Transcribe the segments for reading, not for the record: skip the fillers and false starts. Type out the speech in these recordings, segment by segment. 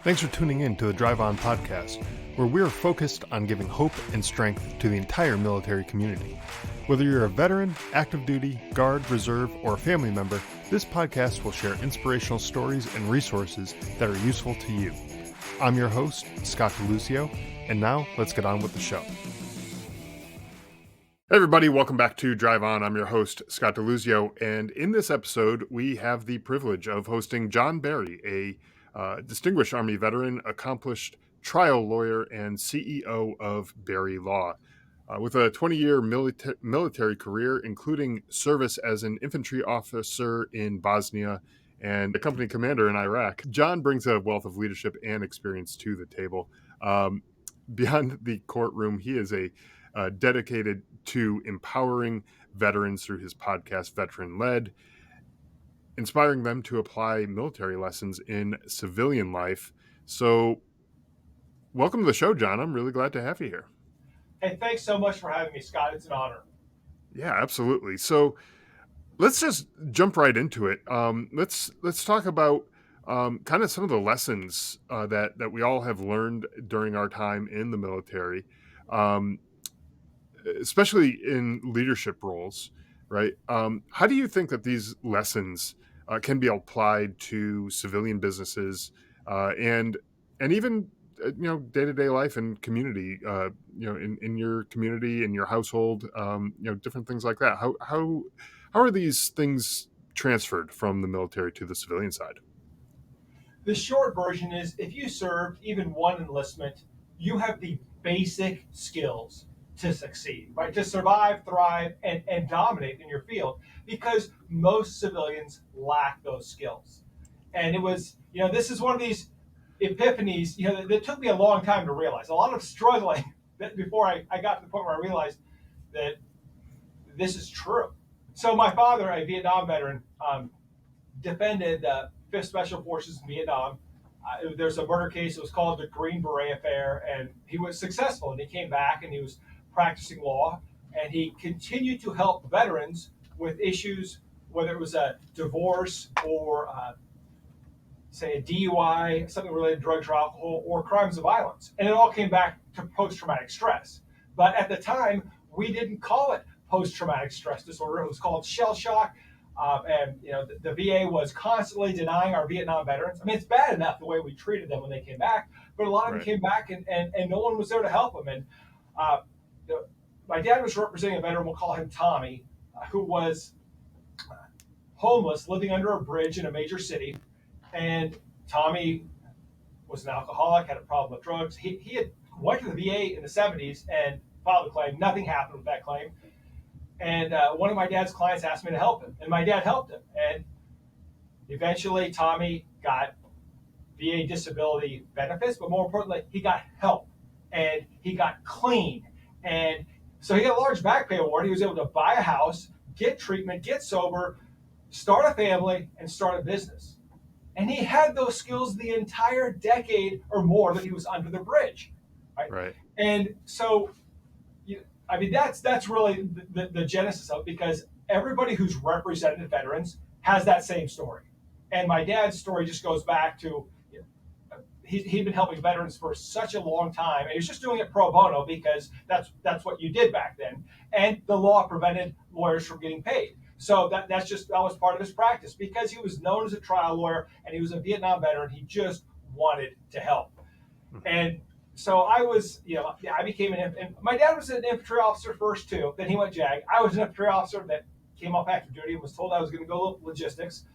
Thanks for tuning in to the Drive On podcast, where we're focused on giving hope and strength to the entire military community. Whether you're a veteran, active duty, guard, reserve, or a family member, this podcast will share inspirational stories and resources that are useful to you. I'm your host, Scott DeLuzio, and now let's get on with the show. Hey everybody, welcome back to Drive On. I'm your host, Scott DeLuzio, and in this episode, we have the privilege of hosting John Barry, a distinguished Army veteran, accomplished trial lawyer, and CEO of Barry Law. With a 20-year military career, including service as an infantry officer in Bosnia and a company commander in Iraq, John brings a wealth of leadership and experience to the table. Beyond the courtroom, he is dedicated to empowering veterans through his podcast, Veteran Led, inspiring them to apply military lessons in civilian life. So welcome to the show, John. I'm really glad to have you here. Hey, thanks so much for having me, Scott. It's an honor. Yeah, absolutely. So let's just jump right into it. Let's talk about kind of some of the lessons that we all have learned during our time in the military, especially in leadership roles, right? How do you think that these lessons can be applied to civilian businesses and even day-to-day life and community, in your community, in your household, different things like that? How are these things transferred from the military to the civilian side? The short version is if you served even one enlistment, you have the basic skills to succeed, right? To survive, thrive, and dominate in your field, because most civilians lack those skills. And it was, this is one of these epiphanies, that took me a long time to realize. A lot of struggling before I got to the point where I realized that this is true. So my father, a Vietnam veteran, defended the 5th Special Forces in Vietnam. There's a murder case. It was called the Green Beret Affair, and he was successful. And he came back, and he was practicing law, and he continued to help veterans with issues, whether it was a divorce or, say, a DUI, something related to drugs or alcohol, or crimes of violence. And it all came back to post-traumatic stress. But at the time, we didn't call it post-traumatic stress disorder. It was called shell shock. The VA was constantly denying our Vietnam veterans. I mean, it's bad enough the way we treated them when they came back, but a lot of them came back and no one was there to help them. And my dad was representing a veteran, we'll call him Tommy, who was homeless, living under a bridge in a major city. And Tommy was an alcoholic, had a problem with drugs. He had went to the VA in the 70s and filed a claim. Nothing happened with that claim. And one of my dad's clients asked me to help him, and my dad helped him. And eventually, Tommy got VA disability benefits, but more importantly, he got help, and he got clean. And so he got a large back pay award. He was able to buy a house, get treatment, get sober, start a family, and start a business. And he had those skills the entire decade or more that he was under the bridge. Right. And so, I mean, that's really the genesis of it, because everybody who's represented veterans has that same story. And my dad's story just goes back to, he'd been helping veterans for such a long time, and he was just doing it pro bono because that's what you did back then. And the law prevented lawyers from getting paid. So that was part of his practice, because he was known as a trial lawyer and he was a Vietnam veteran. He just wanted to help. And so I was, I became and my dad was an infantry officer first too. Then he went JAG. I was an infantry officer that came off active duty and was told I was going to go logistics.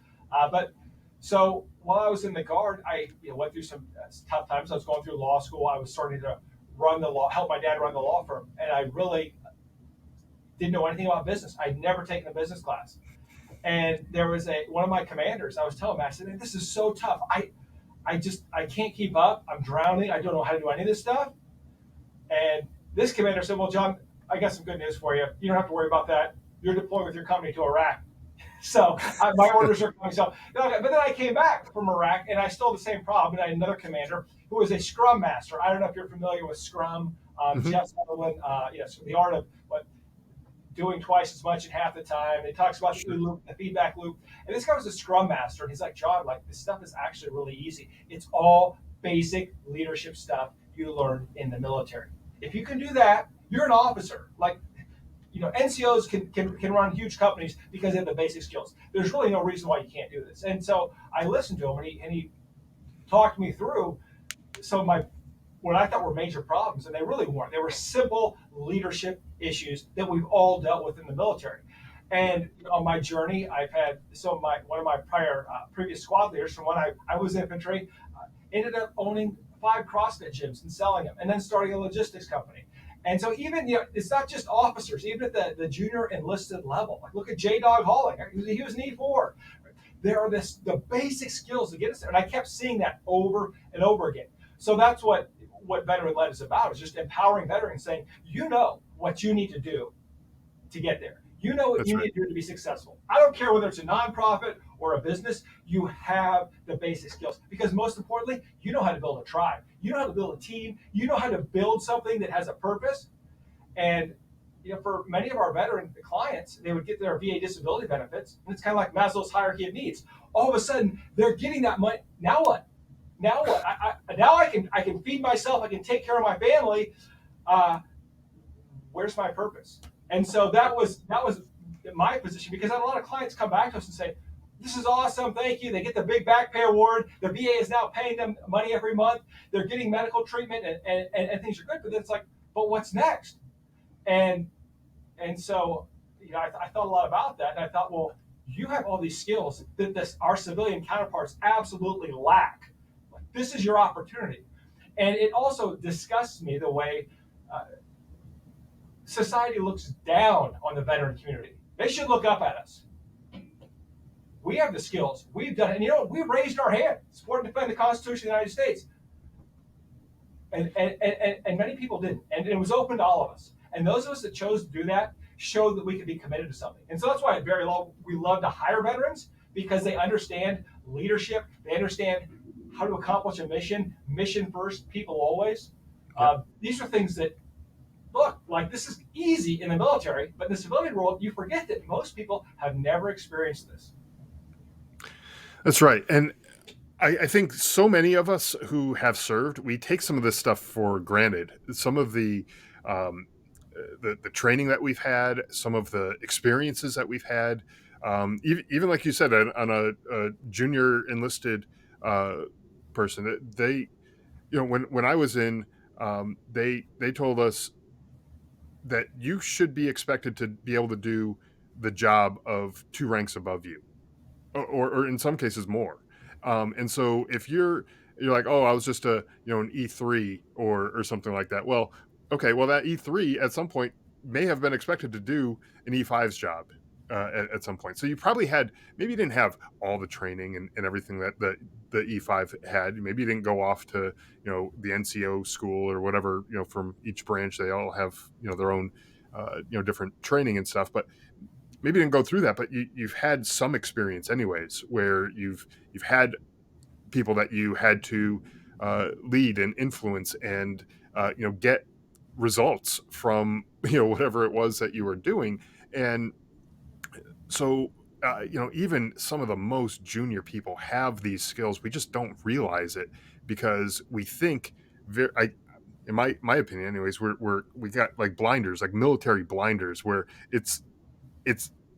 But so while I was in the Guard, I went through some tough times. I was going through law school. I was starting to help my dad run the law firm. And I really didn't know anything about business. I'd never taken a business class. And there was one of my commanders, I was telling him, I said, this is so tough. I can't keep up. I'm drowning. I don't know how to do any of this stuff. And this commander said, well, John, I got some good news for you. You don't have to worry about that. You're deploying with your company to Iraq. So my orders are coming. But then I came back from Iraq and I still had the same problem. And I had another commander who was a Scrum Master. I don't know if you're familiar with Scrum. Jeff Sutherland, the art of doing twice as much in half the time. He talks about the feedback loop. And this guy was a Scrum Master. And he's like, John, this stuff is actually really easy. It's all basic leadership stuff you learn in the military. If you can do that, you're an officer. Like, NCOs can run huge companies because they have the basic skills. There's really no reason why you can't do this. And so I listened to him, and he talked me through some of my what I thought were major problems, and they really weren't. They were simple leadership issues that we've all dealt with in the military. And on my journey, I've had one of my previous squad leaders from when I was infantry ended up owning 5 CrossFit gyms and selling them, and then starting a logistics company. And so even it's not just officers, even at the junior enlisted level. Like, look at J Dog Hauling. He was an E4. There are the basic skills to get us there, and I kept seeing that over and over again. So that's what veteran led is about, is just empowering veterans, saying, what you need to do to get there. You know what That's you right. need to do to be successful. I don't care whether it's a nonprofit or a business, you have the basic skills. Because most importantly, you know how to build a tribe. You know how to build a team. You know how to build something that has a purpose. And for many of our veteran clients, they would get their VA disability benefits, and it's kind of like Maslow's hierarchy of needs. All of a sudden, they're getting that money. Now what? Now what? Now I can feed myself. I can take care of my family. Where's my purpose? And so that was my position, because I had a lot of clients come back to us and say, "This is awesome, thank you." They get the big back pay award. The VA is now paying them money every month. They're getting medical treatment, and things are good. But then it's like, but what's next? And so I thought a lot about that, and I thought, well, you have all these skills that our civilian counterparts absolutely lack. Like, this is your opportunity. And it also disgusts me the way society looks down on the veteran community. They should look up at us. We have the skills. We've done it. And we raised our hand, support and defend the Constitution of the United States. And many people didn't. And it was open to all of us. And those of us that chose to do that showed that we could be committed to something. And so that's why we love to hire veterans, because they understand leadership. They understand how to accomplish a mission. Mission first, people always. These are things that, look, like, this is easy in the military, but in the civilian world, you forget that most people have never experienced this. That's right. And I think so many of us who have served, we take some of this stuff for granted. Some of um, the training that we've had, some of the experiences that we've had, even like you said, on a junior enlisted uh, person, they, when I was in, they told us that you should be expected to be able to do the job of 2 ranks above you, or in some cases more. And so if you're like, oh, I was just an E3 or something like that. Well, okay, well, that E3 at some point may have been expected to do an E5's job at some point. So you probably maybe you didn't have all the training and everything that the E5 had. Maybe you didn't go off to the NCO school or whatever. From each branch, they all have their own different training and stuff. But maybe you didn't go through that, but you've had some experience anyways, where you've had people that you had to lead and influence and get results from whatever it was that you were doing. And so even some of the most junior people have these skills. We just don't realize it because we think in my opinion anyways, we got like blinders, like military blinders, where it's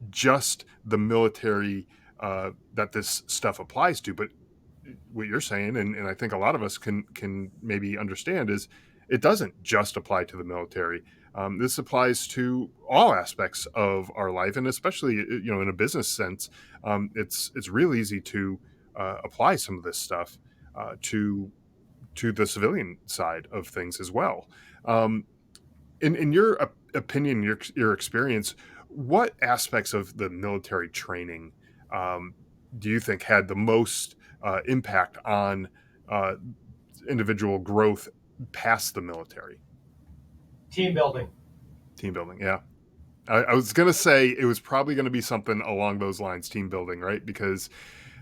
just the military that this stuff applies to. But what you're saying, and I think a lot of us can maybe understand, is it doesn't just apply to the military. This applies to all aspects of our life, and especially in a business sense. It's real easy to apply some of this stuff to the civilian side of things as well. Um, in your opinion, your experience, what aspects of the military training um, do you think had the most impact on uh, individual growth past the military? Team building. Team building, yeah. I was gonna say it was probably gonna be something along those lines, team building, right? Because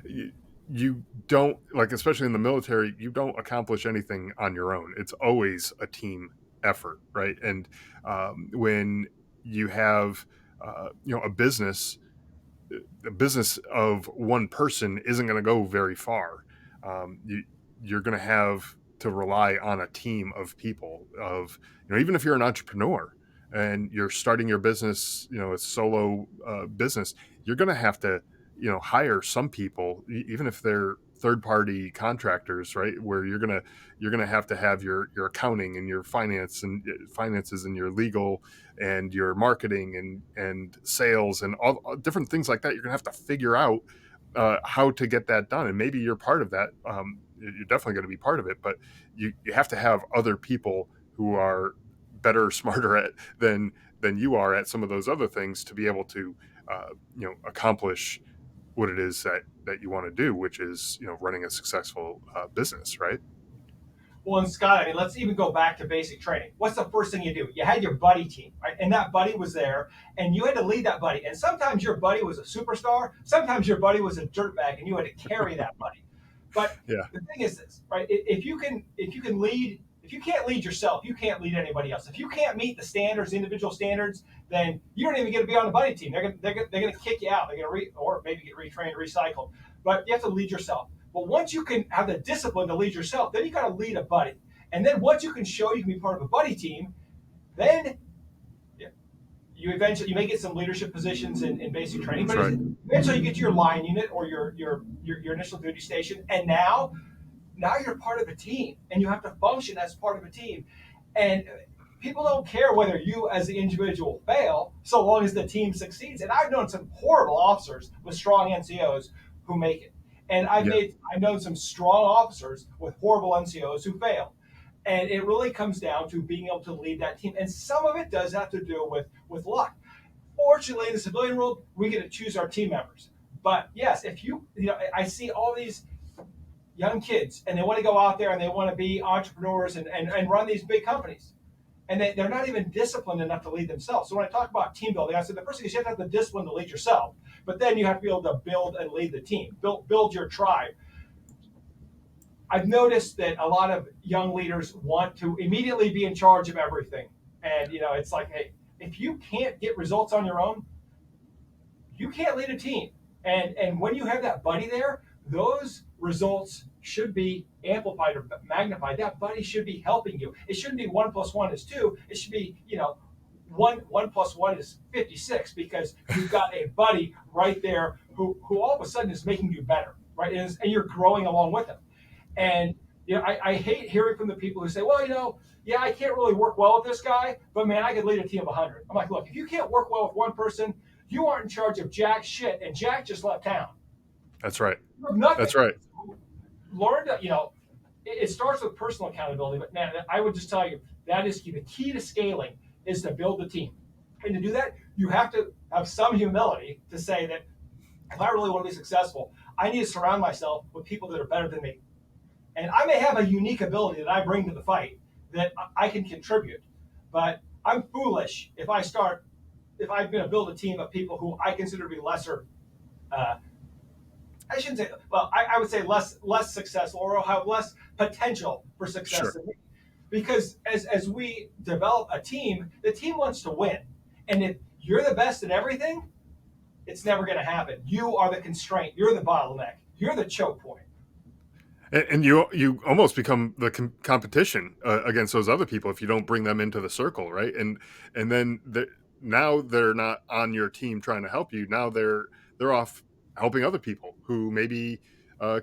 you, you don't, like, especially in the military, you don't accomplish anything on your own. It's always a team effort, right? And when you have a business, the business of one person isn't going to go very far. You're going to have to rely on a team of people. Of even if you're an entrepreneur and you're starting your business, a solo business, you're going to have to hire some people, even if they're third party contractors, right? Where you're gonna have to have your accounting and your finances and your legal and your marketing and sales and all different things like that. You're gonna have to figure out how to get that done, and maybe you're part of that. You're definitely going to be part of it, but you have to have other people who are better, smarter at than you are at some of those other things to be able to accomplish what it is that you want to do, which is running a successful business, right? Well, and Scott, I mean, let's even go back to basic training. What's the first thing you do? You had your buddy team, right? And that buddy was there, and you had to lead that buddy. And sometimes your buddy was a superstar, sometimes your buddy was a dirtbag, and you had to carry that buddy. But Yeah, the thing is this, right? If you can lead, if you can't lead yourself, you can't lead anybody else. If you can't meet the standards, individual standards, then you don't even get to be on the buddy team. They're gonna kick you out. They're gonna or maybe get retrained, recycled. But you have to lead yourself. But once you can have the discipline to lead yourself, then you got to lead a buddy. And then once you can show you can be part of a buddy team, then you may get some leadership positions in basic training. that's But right. eventually you get to your line unit or your initial duty station, and now you're part of a team, and you have to function as part of a team. And people don't care whether you as the individual fail, so long as the team succeeds. And I've known some horrible officers with strong NCOs who make it. And Yeah, I've known some strong officers with horrible NCOs who fail. And it really comes down to being able to lead that team. And some of it does have to do with luck. Fortunately, in the civilian world, we get to choose our team members. But yes, if I see all these young kids and they want to go out there and they want to be entrepreneurs and run these big companies. And they're not even disciplined enough to lead themselves. So when I talk about team building, I said the first thing is you have to have the discipline to lead yourself, but then you have to be able to build and lead the team, build your tribe. I've noticed that a lot of young leaders want to immediately be in charge of everything. And it's like, hey, if you can't get results on your own, you can't lead a team. And when you have that buddy there, those results should be amplified or magnified. That buddy should be helping you. It shouldn't be 1+1 is 2. It should be, one plus one is 56 because you've got a buddy right there who all of a sudden is making you better, right? And you're growing along with them. And I hate hearing from the people who say, well, yeah, I can't really work well with this guy, but man, I could lead a team of 100. I'm like, look, if you can't work well with one person, you aren't in charge of jack shit, and Jack just left town. that's right. You have nothing. That's right. Learn to, it starts with personal accountability, but man, I would just tell you that is the key to scaling is to build a team. And to do that, you have to have some humility to say that if I really want to be successful, I need to surround myself with people that are better than me. And I may have a unique ability that I bring to the fight that I can contribute, but I'm foolish if I'm going to build a team of people who I consider to be lesser. Uh, I shouldn't say. Well, I would say less successful or have less potential for success Sure. than me, because as we develop a team, the team wants to win, and if you're the best at everything, it's never going to happen. You are the constraint. You're the bottleneck. You're the choke point. And you almost become the competition against those other people if you don't bring them into the circle, right? And then now they're not on your team trying to help you. Now they're off helping other people who may be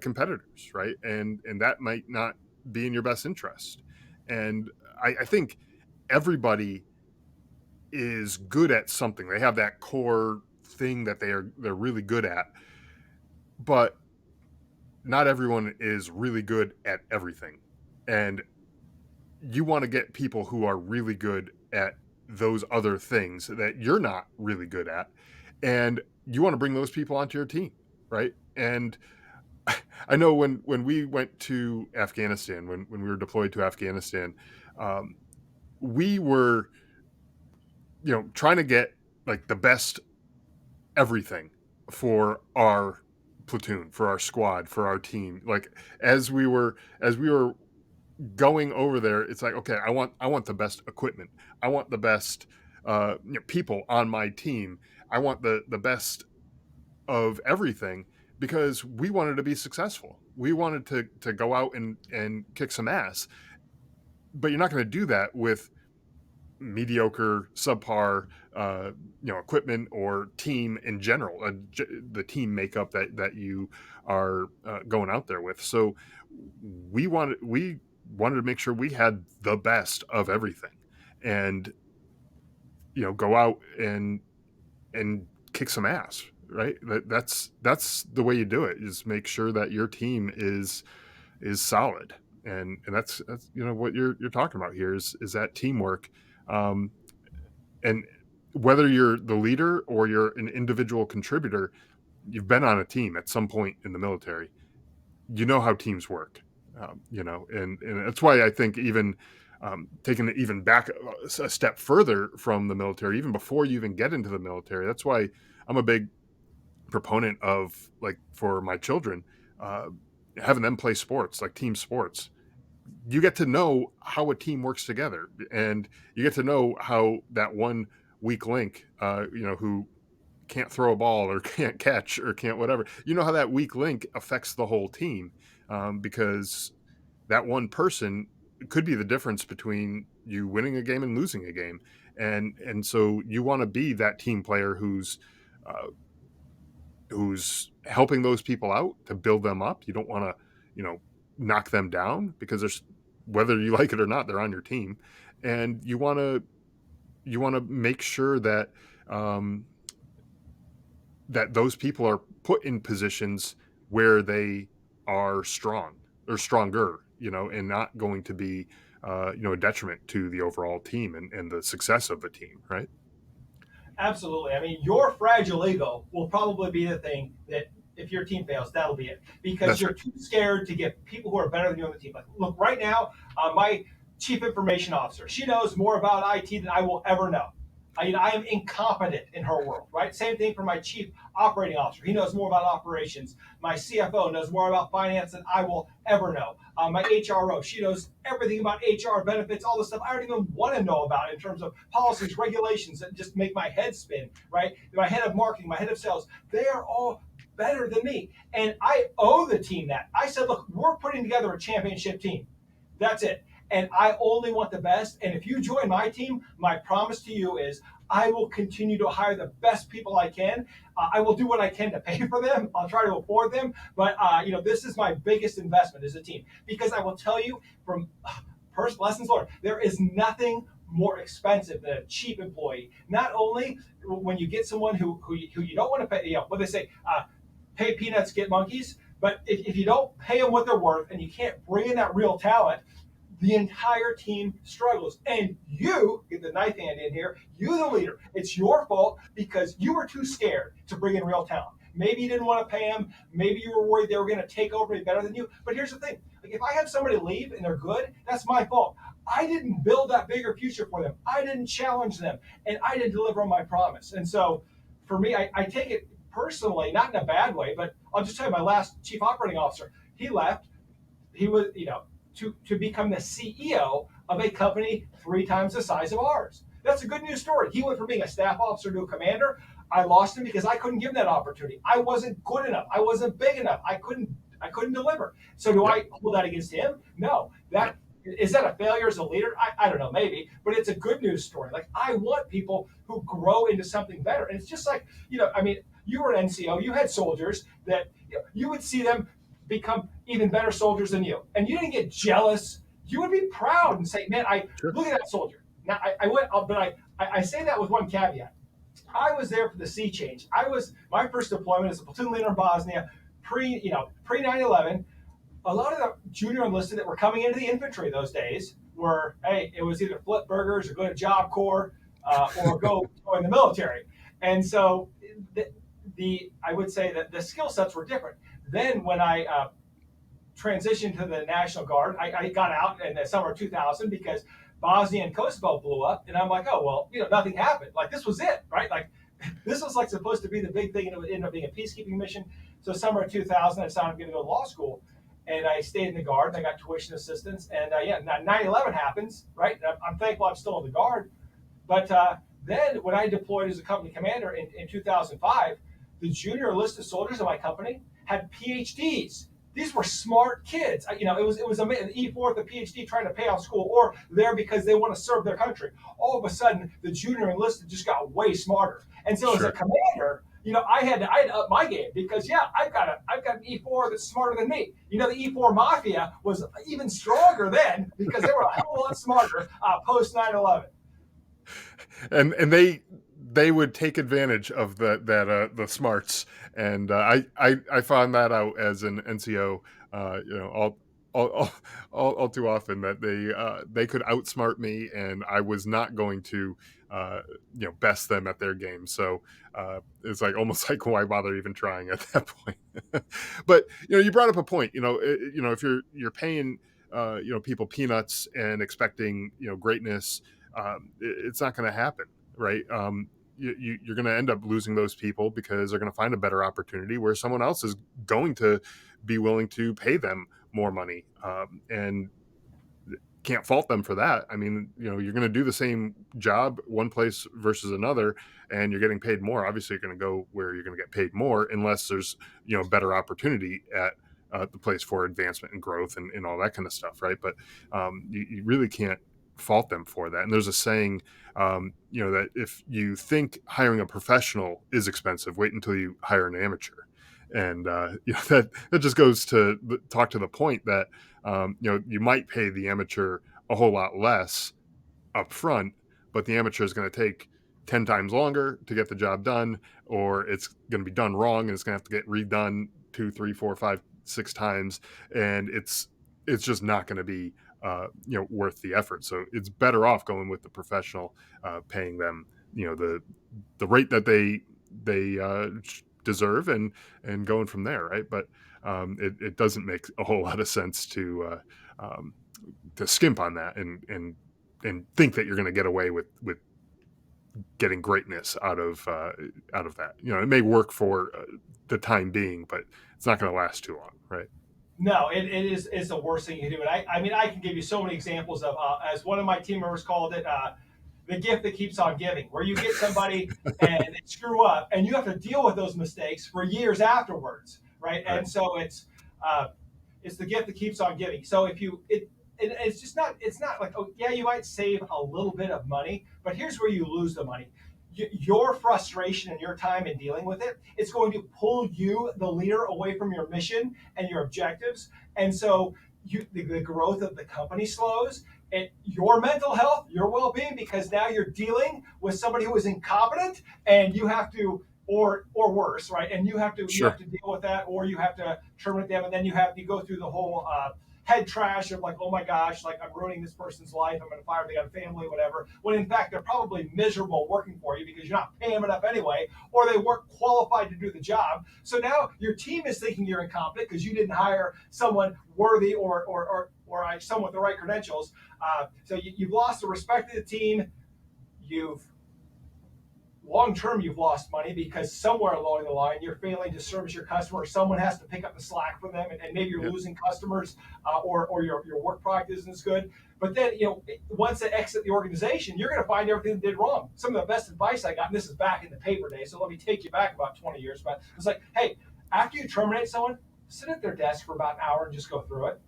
competitors, right? And that might not be in your best interest. And I think everybody is good at something. They have that core thing that they're really good at, but not everyone is really good at everything. And you want to get people who are really good at those other things that you're not really good at. And you want to bring those people onto your team, right? And I know when we went to Afghanistan, when we were deployed to Afghanistan, um, we were, trying to get like the best everything for our platoon, for our squad, for our team. Like as we were going over there, it's like, okay, I want the best equipment. I want the best people on my team. I want the best of everything because we wanted to be successful. we wanted to go out and kick some ass, but you're not going to do that with mediocre, subpar, uh, equipment or team in general, the team makeup that you are going out there with. So we wanted to make sure we had the best of everything, and go out and kick some ass. Right. That's the way you do it. Is make sure that your team is solid, and that's what you're talking about here is that teamwork. Um, and whether you're the leader or you're an individual contributor, you've been on a team at some point in the military. You know how teams work. And that's why I think even taking it even back a step further from the military, even before you even get into the military. That's why I'm a big proponent of, like, for my children, uh, having them play sports, like team sports. You get to know how a team works together, and you get to know how that one weak link, who can't throw a ball or can't catch or can't whatever, how that weak link affects the whole team, because that one person could be the difference between you winning a game and losing a game. And so you want to be that team player uh, who's helping those people out to build them up. You don't want to, knock them down, because there's, whether you like it or not, they're on your team. And you want to make sure that um, that those people are put in positions where they are strong or stronger, and not going to be a detriment to the overall team and the success of the team, right? Absolutely. I mean, your fragile ego will probably be the thing that if your team fails, that'll be it. Because That's you're right. too scared to get people who are better than you on the team. Like, look, right now, my chief information officer, she knows more about IT than I will ever know. I am incompetent in her world, right? Same thing for my chief operating officer. He knows more about operations. My CFO knows more about finance than I will ever know. My HRO, she knows everything about HR benefits, all the stuff I don't even want to know about in terms of policies, regulations that just make my head spin, right? My head of marketing, my head of sales, they are all better than me. And I owe the team that. I said, look, we're putting together a championship team. That's it. And I only want the best. And if you join my team, my promise to you is I will continue to hire the best people I can. I will do what I can to pay for them. I'll try to afford them. But this is my biggest investment as a team, because I will tell you from personal lessons learned, there is nothing more expensive than a cheap employee. Not only when you get someone who you don't want to pay, what they say, pay peanuts, get monkeys. But if you don't pay them what they're worth and you can't bring in that real talent, the entire team struggles. And you get the knife hand in here, you the leader. It's your fault because you were too scared to bring in real talent. Maybe you didn't want to pay them. Maybe you were worried they were going to take over and be better than you. But here's the thing. Like, if I have somebody leave and they're good, that's my fault. I didn't build that bigger future for them. I didn't challenge them. And I didn't deliver on my promise. And so for me, I take it personally, not in a bad way, but I'll just tell you, my last chief operating officer, he left. He was, to become the CEO of a company 3 times the size of ours. That's a good news story. He went from being a staff officer to a commander. I lost him because I couldn't give him that opportunity. I wasn't good enough. I wasn't big enough. I couldn't deliver. So do Yep. I hold that against him? No. No. That is that a failure as a leader? I don't know, maybe, but it's a good news story. Like, I want people who grow into something better. And it's just like, I mean, you were an NCO, you had soldiers that you would see them become even better soldiers than you. And you didn't get jealous. You would be proud and say, man, I Sure. look at that soldier. Now I went, but I say that with one caveat. I was there for the sea change. I was my first deployment as a platoon leader in Bosnia, pre 9/11. A lot of the junior enlisted that were coming into the infantry those days were, hey, it was either flip burgers or go to Job Corps, or go join the military. And so I would say that the skill sets were different. Then when I transitioned to the National Guard, I got out in the summer of 2000 because Bosnia and Kosovo blew up, and I'm like, oh well, nothing happened. Like, this was it, right? Like, this was like supposed to be the big thing, and it would end up being a peacekeeping mission. So summer of 2000, I decided I'm going to go to law school, and I stayed in the Guard. And I got tuition assistance, and 9/11 happens, right? I'm thankful I'm still in the Guard, but then when I deployed as a company commander in 2005, the junior enlisted soldiers in my company had PhDs. these were smart kids. It was an E4 with a PhD trying to pay off school, or there because they want to serve their country. All of a sudden, the junior enlisted just got way smarter. And so as a Sure. commander, I had to up my game because I've got an E4 that's smarter than me. The E4 mafia was even stronger then because they were a hell of a lot smarter post 9/11. And they would take advantage of the smarts, and I found that out as an NCO, all, all too often, that they could outsmart me, and I was not going to uh, best them at their game. So it's like almost like, why bother even trying at that point? But you brought up a point. If you're paying people peanuts and expecting greatness, it's not going to happen, right? You're going to end up losing those people because they're going to find a better opportunity where someone else is going to be willing to pay them more money, and can't fault them for that. I mean, you're going to do the same job one place versus another, and you're getting paid more. Obviously, you're going to go where you're going to get paid more, unless there's better opportunity at the place for advancement and growth and all that kind of stuff, right? But you really can't fault them for that. And there's a saying, that if you think hiring a professional is expensive, wait until you hire an amateur. And that just goes to talk to the point that you might pay the amateur a whole lot less up front, but the amateur is going to take 10 times longer to get the job done, or it's going to be done wrong and it's going to have to get redone 2, 3, 4, 5, 6 times, and it's just not going to be worth the effort. So it's better off going with the professional, paying them the rate that they deserve, and going from there, right? But it doesn't make a whole lot of sense to skimp on that and think that you're going to get away with getting greatness out of that. It may work for the time being, but it's not going to last too long, right? No, it's the worst thing you can do. And I mean, I can give you so many examples of, as one of my team members called it, the gift that keeps on giving, where you get somebody and they screw up, and you have to deal with those mistakes for years afterwards, right? Right. And so it's the gift that keeps on giving. So if you it's just not, it's not like, oh yeah, you might save a little bit of money, but here's where you lose the money. Your frustration and your time in dealing with it, it's going to pull you, the leader, away from your mission and your objectives. And so the growth of the company slows, and your mental health, your well-being, because now you're dealing with somebody who is incompetent, and you have to, or worse, right? And you have Sure. to deal with that, or you have to terminate them, and then you go through the whole head trash of like, oh my gosh, like I'm ruining this person's life. I'm going to fire them. They got a family, whatever. When in fact they're probably miserable working for you because you're not paying them enough anyway, or they weren't qualified to do the job. So now your team is thinking you're incompetent because you didn't hire someone worthy or someone with the right credentials. So you've lost the respect of the team. You've long term, you've lost money because somewhere along the line you're failing to service your customer, or someone has to pick up the slack for them, and maybe you're Yeah. losing customers, or your work product isn't as good. But then, once they exit the organization, you're going to find everything they did wrong. Some of the best advice I got, and this is back in the paper days, so let me take you back about 20 years, but it's like, hey, after you terminate someone, sit at their desk for about an hour and just go through it.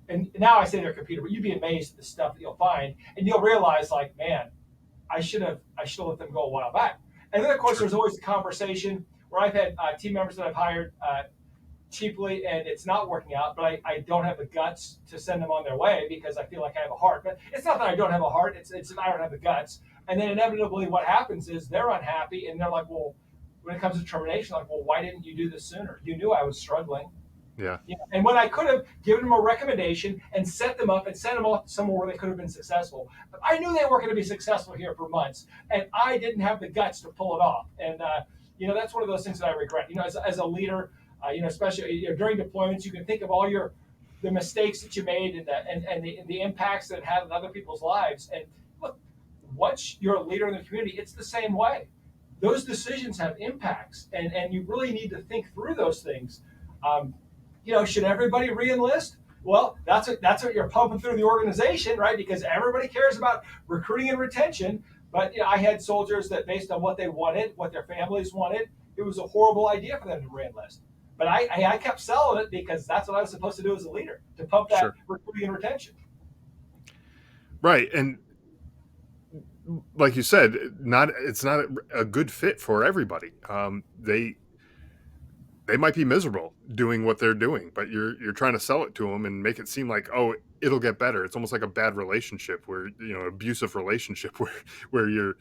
And now I say their computer, but you'd be amazed at the stuff that you'll find, and you'll realize, like, man, I should have let them go a while back. And then, of course, Sure. there's always the conversation where I've had team members that I've hired cheaply, and it's not working out, but I don't have the guts to send them on their way because I feel like I have a heart. But it's not that I don't have a heart, it's that I don't have the guts. And then inevitably what happens is they're unhappy, and they're like, well, when it comes to termination, like, well, why didn't you do this sooner? You knew I was struggling. Yeah. And when I could have given them a recommendation and set them up and sent them off somewhere where they could have been successful, I knew they weren't going to be successful here for months, and I didn't have the guts to pull it off. And that's one of those things that I regret. As a leader, especially during deployments, you can think of all the mistakes that you made, and the impacts that it had on other people's lives. And look, once you're a leader in the community, it's the same way. Those decisions have impacts, and you really need to think through those things. Um, should everybody re-enlist? Well, that's what you're pumping through the organization, right? Because everybody cares about recruiting and retention. But I had soldiers that, based on what they wanted, what their families wanted, it was a horrible idea for them to re-enlist. But I kept selling it because that's what I was supposed to do as a leader, to pump that Sure. recruiting and retention. Right. And like you said, it's not a good fit for everybody. They might be miserable doing what they're doing, but you're trying to sell it to them and make it seem like, oh, it'll get better. It's almost like a bad relationship where, abusive relationship where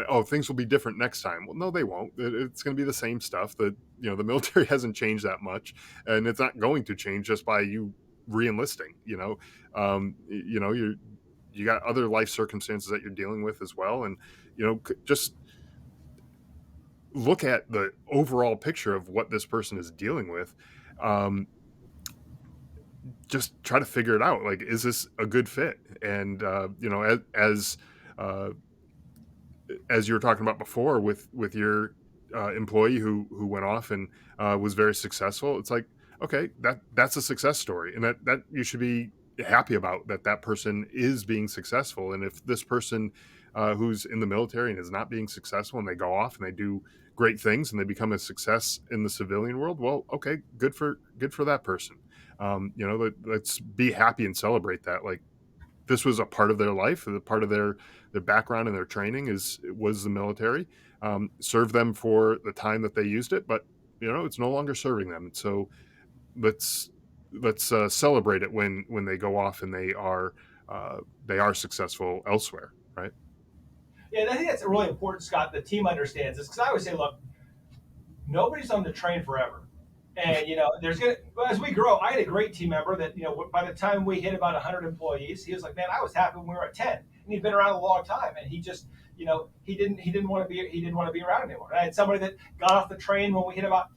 oh, things will be different next time. Well, no, they won't. It's going to be the same stuff. That the military hasn't changed that much, and it's not going to change just by you reenlisting. You got other life circumstances that you're dealing with as well, and just look at the overall picture of what this person is dealing with. um, just try to figure it out, like, is this a good fit? And uh, as you were talking about before with your employee who went off and was very successful, it's like, okay, that's a success story, and that you should be happy about, that person is being successful. And if this person who's in the military and is not being successful, and they go off and they do great things and they become a success in the civilian world, well, okay, good for that person. Let's be happy and celebrate that. Like, this was a part of their life, a part of their background and their training was the military. Served them for the time that they used it, but it's no longer serving them. So let's let's celebrate it when they go off and they are successful elsewhere, right? Yeah, and I think that's really important, Scott. The team understands this because I always say, look, nobody's on the train forever. And there's gonna as we grow. I had a great team member that by the time we hit about 100 employees, he was like, "Man, I was happy when we were at 10." And he'd been around a long time, and he just he didn't want to be around anymore. And I had somebody that got off the train when we hit about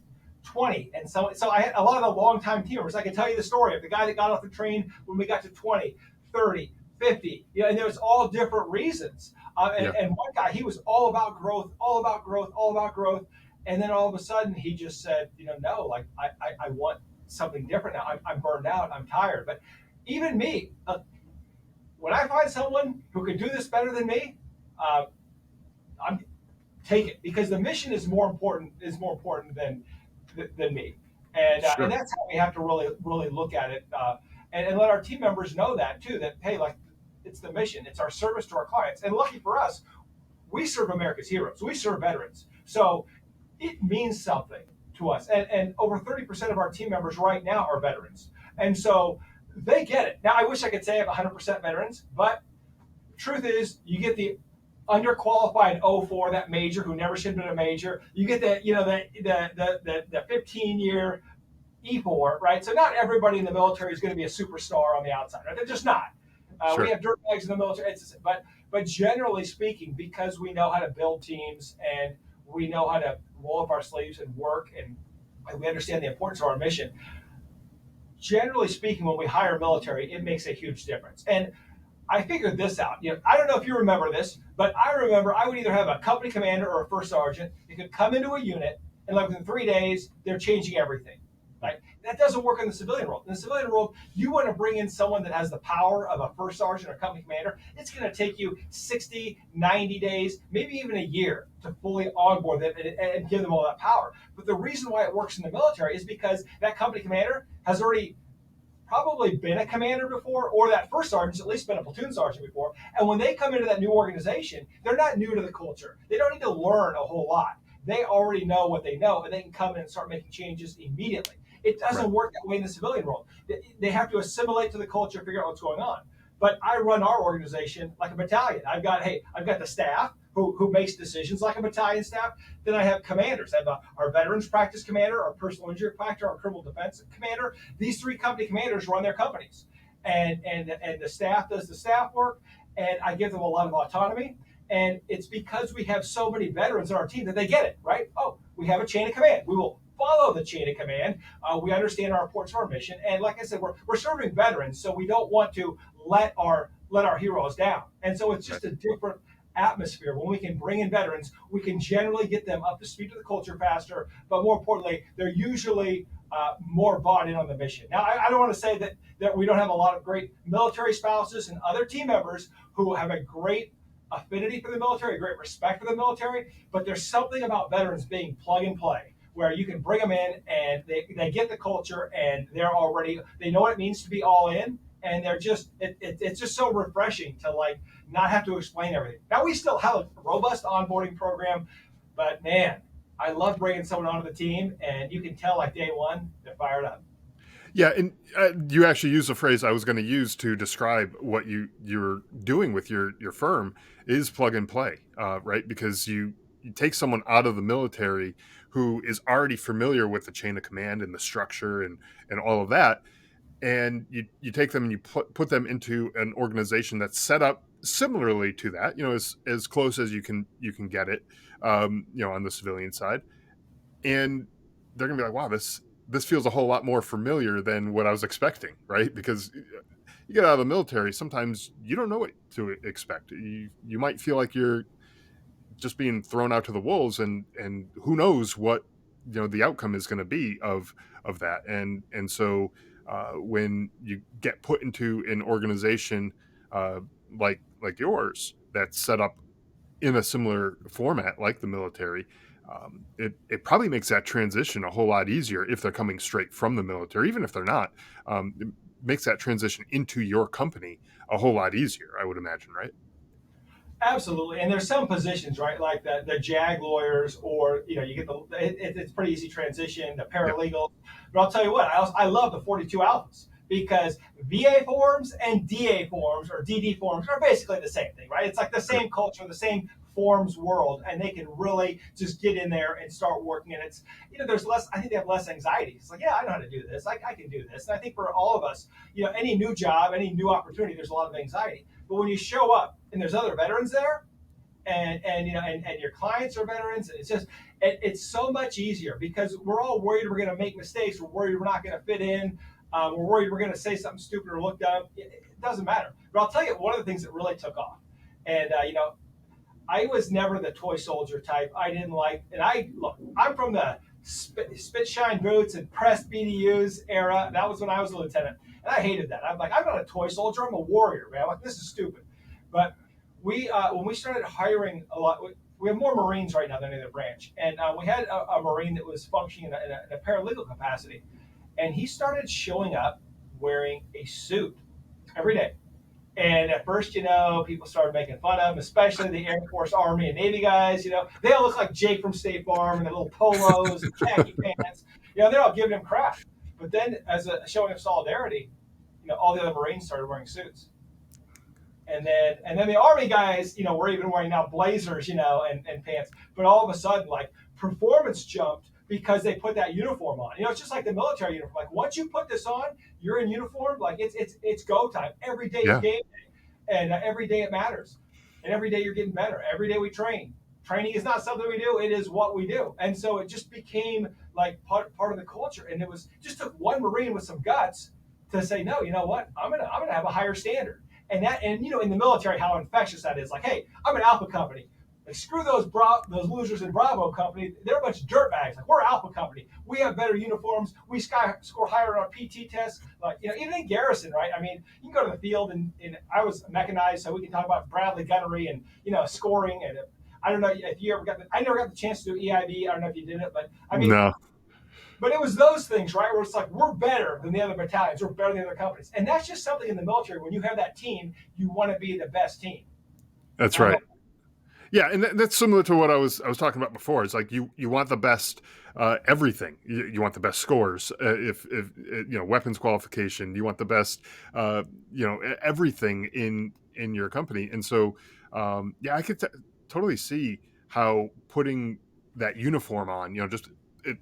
20, and so I had a lot of the long time team members. I can tell you the story of the guy that got off the train when we got to 20, 30, 50. And there was all different reasons. And, Yeah. and one guy, he was all about growth, all about growth, all about growth. And then all of a sudden, he just said, no, like I want something different now. I'm burned out. I'm tired. But even me, when I find someone who can do this better than me, uh, I'm take it because the mission is more important than me. And Sure. that's how we have to really look at it, and let our team members know that too. That hey, like it's the mission. It's our service to our clients. And lucky for us, we serve America's heroes. We serve veterans. So it means something to us. And over 30% of our team members right now are veterans. And so they get it. Now, I wish I could say I have 100% veterans, but the truth is, you get the underqualified 04, that major who never should have been a major. You get the 15-year E4, right? So not everybody in the military is going to be a superstar on the outside, right? They're just not. We Sure. have dirtbags in the military, but generally speaking, because we know how to build teams and we know how to roll up our sleeves and work, and we understand the importance of our mission. Generally speaking, when we hire military, it makes a huge difference. And I figured this out. I don't know if you remember this, but I remember I would either have a company commander or a first sergeant that could come into a unit, and like within 3 days, they're changing everything. Right? That doesn't work in the civilian world. In the civilian world, you want to bring in someone that has the power of a first sergeant or company commander. It's going to take you 60, 90 days, maybe even a year to fully onboard them and give them all that power. But the reason why it works in the military is because that company commander has already probably been a commander before, or that first sergeant's at least been a platoon sergeant before. And when they come into that new organization, they're not new to the culture. They don't need to learn a whole lot. They already know what they know, and they can come in and start making changes immediately. It Right. doesn't work that way in the civilian world. They have to assimilate to the culture, figure out what's going on. But I run our organization like a battalion. I've got the staff who makes decisions like a battalion staff. Then I have commanders. I have our veterans practice commander, our personal injury practice, our criminal defense commander. These three company commanders run their companies, and the staff does the staff work, and I give them a lot of autonomy. And it's because we have so many veterans on our team that they get it, right? Oh, we have a chain of command. We will follow the chain of command. We understand our importance of our mission. And like I said, we're serving veterans, so we don't want to let our heroes down. And so it's Right. just a different atmosphere. When we can bring in veterans, we can generally get them up to speed to the culture faster. But more importantly, they're usually more bought in on the mission. Now, I don't want to say that we don't have a lot of great military spouses and other team members who have a great affinity for the military, a great respect for the military, but there's something about veterans being plug and play. where you can bring them in and they get the culture and they know what it means to be all in, and it's just so refreshing to like not have to explain everything. Now we still have a robust onboarding program, but man, I love bringing someone onto the team, and you can tell like day one they're fired up. Yeah, and you actually use a phrase I was going to use to describe what you're doing with your firm is plug and play, right? Because you take someone out of the military who is already familiar with the chain of command and the structure and all of that, and you take them and you put them into an organization that's set up similarly to that, as close as you can get it, on the civilian side, and they're gonna be like, wow, this feels a whole lot more familiar than what I was expecting, right? Because you get out of the military, sometimes you don't know what to expect. You might feel like you're just being thrown out to the wolves, and who knows what the outcome is going to be of that. And so when you get put into an organization uh, like yours that's set up in a similar format like the military, it probably makes that transition a whole lot easier if they're coming straight from the military. Even if they're not, it makes that transition into your company a whole lot easier, I would imagine, right? Absolutely, and there's some positions, right, like the JAG lawyers, or you get it's pretty easy transition. The Yep. paralegals, but I'll tell you what, I love the 42 alphas because VA forms and DA forms or DD forms are basically the same thing, right? It's like the Right. same culture, the same forms world, and they can really just get in there and start working. And it's there's less. I think they have less anxiety. It's like, yeah, I know how to do this. I can do this. And I think for all of us, any new job, any new opportunity, there's a lot of anxiety. But when you show up and there's other veterans there, and your clients are veterans, and it's so much easier because we're all worried we're going to make mistakes. We're worried we're not going to fit in. We're worried we're going to say something stupid or look dumb. It doesn't matter. But I'll tell you one of the things that really took off, and I was never the toy soldier type. I didn't like, and I'm from the spit shine boots and pressed BDUs era. That was when I was a lieutenant, and I hated that. I'm like, I'm not a toy soldier. I'm a warrior, man. I'm like, this is stupid. But when we started hiring a lot, we have more Marines right now than any other branch, and we had a Marine that was functioning in a paralegal capacity, and he started showing up wearing a suit every day. And at first, people started making fun of him, especially the Air Force, Army, and Navy guys. They all look like Jake from State Farm and their little polos and khaki pants. They're all giving him crap. But then, as a showing of solidarity, all the other Marines started wearing suits. And then the Army guys, were even wearing now blazers, and pants. But all of a sudden, like performance jumped because they put that uniform on. It's just like the military uniform. Like once you put this on, you're in uniform. Like it's go time. Every day is Yeah. game day, and every day it matters, and every day you're getting better. Every day we train. Training is not something we do; it is what we do. And so it just became like part of the culture. And it was just took one Marine with some guts to say, no, you know what? I'm gonna have a higher standard. And in the military, how infectious that is. Like, hey, I'm an Alpha company. Like, screw those losers in Bravo company. They're a bunch of dirtbags. Like, we're Alpha company. We have better uniforms. We score higher on our PT tests. Like, even in garrison, right? I mean, you can go to the field, and I was mechanized, so we can talk about Bradley gunnery and scoring. And I don't know if you ever I never got the chance to do EIB. I don't know if you did it, but I mean, No, but it was those things, right? Where it's like we're better than the other battalions, we're better than the other companies, and that's just something in the military. When you have that team, you want to be the best team. that's I right. know. Yeah, and that's similar to what I was talking about before. It's like you want the best everything. You want the best scores. If weapons qualification, you want the best everything in your company. And so yeah, I could totally see how putting that uniform on, just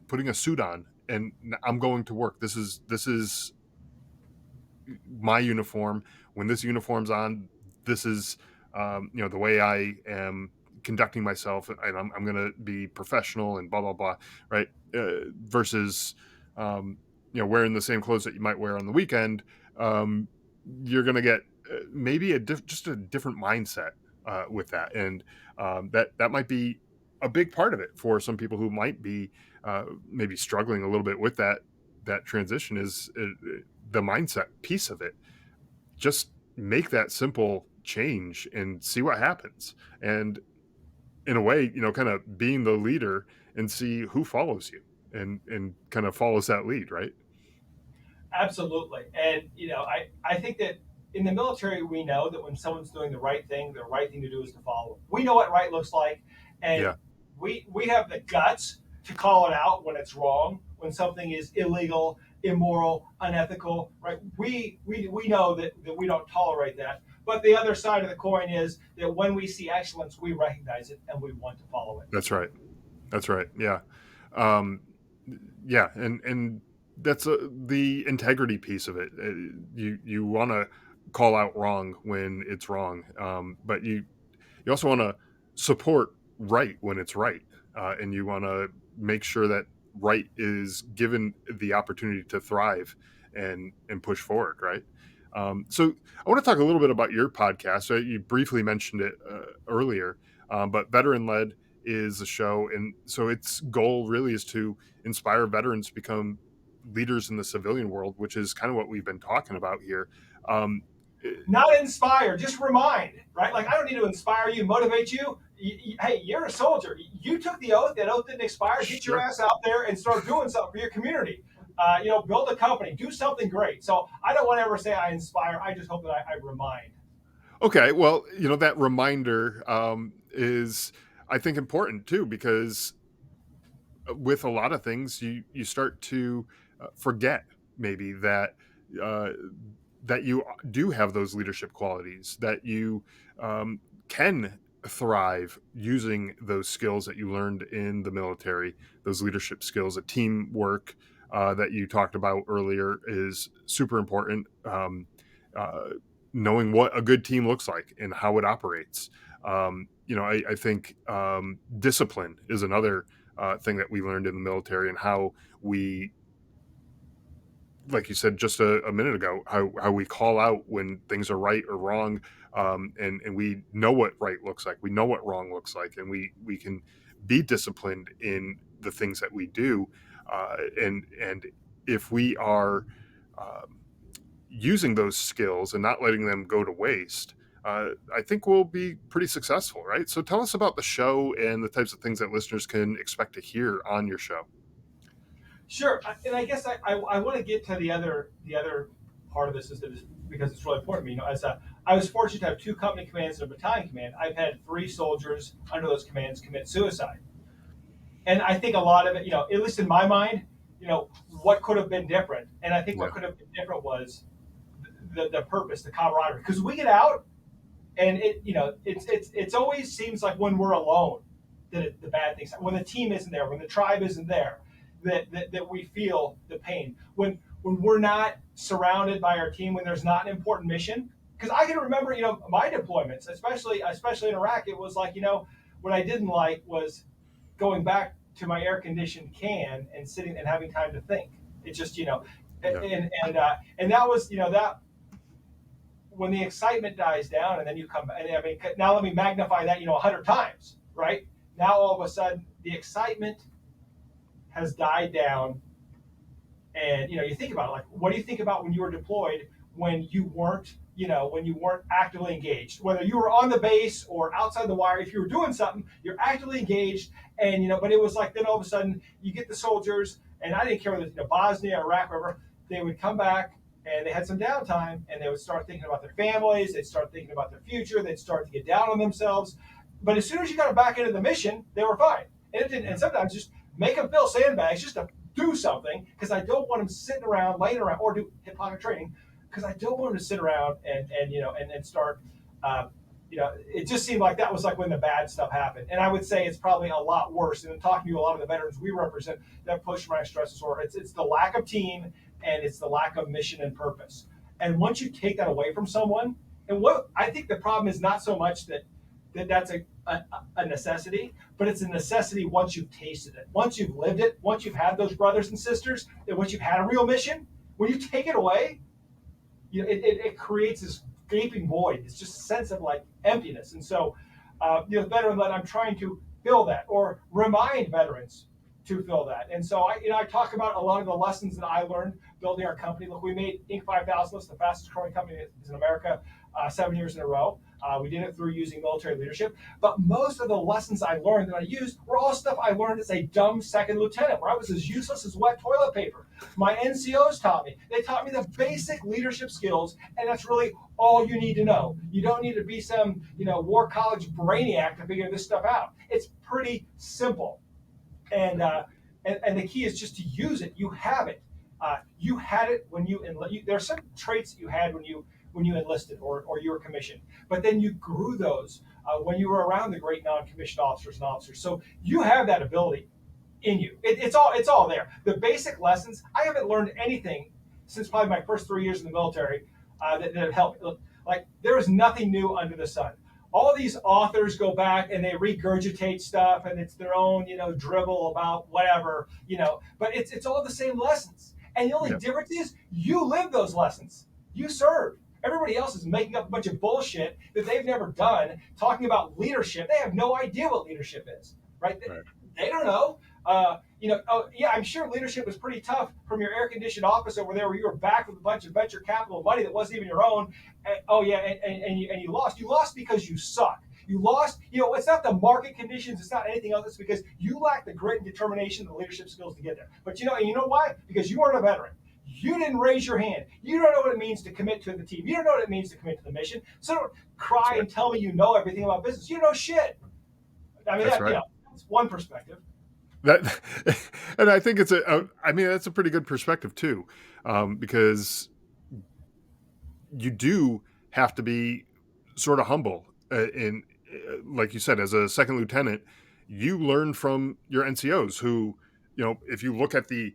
putting a suit on, and I'm going to work. This is my uniform. When this uniform's on, this is the way I am conducting myself, and I'm going to be professional and blah blah blah, right? Versus wearing the same clothes that you might wear on the weekend. um, you're going to get maybe just a different mindset with that, and that might be a big part of it for some people who might be maybe struggling a little bit with that transition is the mindset piece of it. Just make that simple change and see what happens. And in a way, kind of being the leader and see who follows you. and kind of follows that lead, right? Absolutely. And, I think that in the military, we know that when someone's doing the right thing to do is to follow. We know what right looks like. And Yeah, we have the guts to call it out when it's wrong, when something is illegal, immoral, unethical, right? We know that we don't tolerate that. But the other side of the coin is that when we see excellence, we recognize it and we want to follow it. that's right. That's right. Yeah. Um, yeah, and that's the integrity piece of it. You want to call out wrong when it's wrong, but you also want to support right when it's right, and you want to make sure that right is given the opportunity to thrive and push forward. Right. So I want to talk a little bit about your podcast. You briefly mentioned it earlier, but veteran led is a show, and so its goal really is to inspire veterans to become leaders in the civilian world, which is kind of what we've been talking about here. Um, eh, Not inspire, just remind, right? Like I don't need to inspire you, motivate you. Hey, you're a soldier. You took the oath. That oath didn't expire. Get your sure. ass out there and start doing something for your community. Build a company, do something great. So I don't want to ever say I inspire. I just hope that I remind. Okay, well, that reminder is, I think, important too, because with a lot of things, you start to forget maybe uh, that you do have those leadership qualities, that you can thrive using those skills that you learned in the military, those leadership skills, a teamwork that you talked about earlier is super important. Uh, Knowing what a good team looks like and how it operates. I think discipline is another thing that we learned in the military, and how we, like you said just a minute ago, how we call out when things are right or wrong, and we know what right looks like, we know what wrong looks like, and we can be disciplined in the things that we do, and if we are um, using those skills and not letting them go to waste, I think we'll be pretty successful, right? So tell us about the show and the types of things that listeners can expect to hear on your show. Sure, and I guess I want to get to the other part of this is that because it's really important. As I was fortunate to have two company commands and a battalion command. I've had three soldiers under those commands commit suicide, and I think a lot of it, at least in my mind, what could have been different, and I think what Yeah, could have been different was the purpose, the camaraderie, because we get out and it's always seems like when we're alone that the bad things, when the team isn't there, when the tribe isn't there, that we feel the pain when we're not surrounded by our team, when there's not an important mission. Because I can remember, my deployments, especially in Iraq, it was like, what I didn't like was going back to my air conditioned can and sitting and having time to think. It just, yeah, and that was, that when the excitement dies down and then you come, and I mean, now let me magnify that, 100 times, right? Now all of a sudden the excitement has died down, and you think about it, like, what do you think about when you were deployed, when you weren't, when you weren't actively engaged, whether you were on the base or outside the wire, if you were doing something, you're actively engaged, and but it was like then all of a sudden you get the soldiers, and I didn't care whether Bosnia, Iraq, wherever, they would come back and they had some downtime and they would start thinking about their families, they'd start thinking about their future, they'd start to get down on themselves. But as soon as you got them back into the mission, they were fine. And it didn't, and sometimes just make them fill sandbags just to do something, because I don't want them sitting around, laying around, or do hip pocket training, because I don't want them to sit around and start. It just seemed like that was like when the bad stuff happened, and I would say it's probably a lot worse. And in talking to a lot of the veterans we represent, that post-traumatic stress disorder, it's the lack of team and it's the lack of mission and purpose. And once you take that away from someone, and what I think the problem is not so much that's a necessity, but it's a necessity once you've tasted it, once you've lived it, once you've had those brothers and sisters, and once you've had a real mission. When you take it away, it creates this gaping void. It's just a sense of like emptiness. And so, veteran led, I'm trying to fill that or remind veterans to fill that. And so I talk about a lot of the lessons that I learned building our company. Look, we made Inc. 5000 list, the fastest growing company in America, 7 years in a row. We did it through using military leadership. But most of the lessons I learned that I used were all stuff I learned as a dumb second lieutenant, where I was as useless as wet toilet paper. My NCOs taught me. They taught me the basic leadership skills, and that's really all you need to know. You don't need to be some, war college brainiac to figure this stuff out. It's pretty simple. And the key is just to use it. You have it. You had it when there are some traits that you had when you enlisted or you were commissioned, but then you grew those when you were around the great non-commissioned officers and officers. So you have that ability in you. It's all there. The basic lessons. I haven't learned anything since probably my first 3 years in the military that have helped. Like there is nothing new under the sun. All these authors go back and they regurgitate stuff, and it's their own, dribble about whatever, But it's all the same lessons. And the only difference is you live those lessons. You serve. Everybody else is making up a bunch of bullshit that they've never done, talking about leadership. They have no idea what leadership is, right? They don't know. I'm sure leadership was pretty tough from your air-conditioned office over there where you were back with a bunch of venture capital money that wasn't even your own. And you lost. You lost because you suck. You lost, it's not the market conditions, it's not anything else. It's because you lack the grit and determination and the leadership skills to get there. But you know why? Because you weren't a veteran. You didn't raise your hand. You don't know what it means to commit to the team. You don't know what it means to commit to the mission. So don't cry and tell me you know everything about business. You know shit. I mean, that's one perspective. That, and I think that's a pretty good perspective too, because you do have to be sort of humble. Like you said, as a second lieutenant, you learn from your NCOs who, if you look at the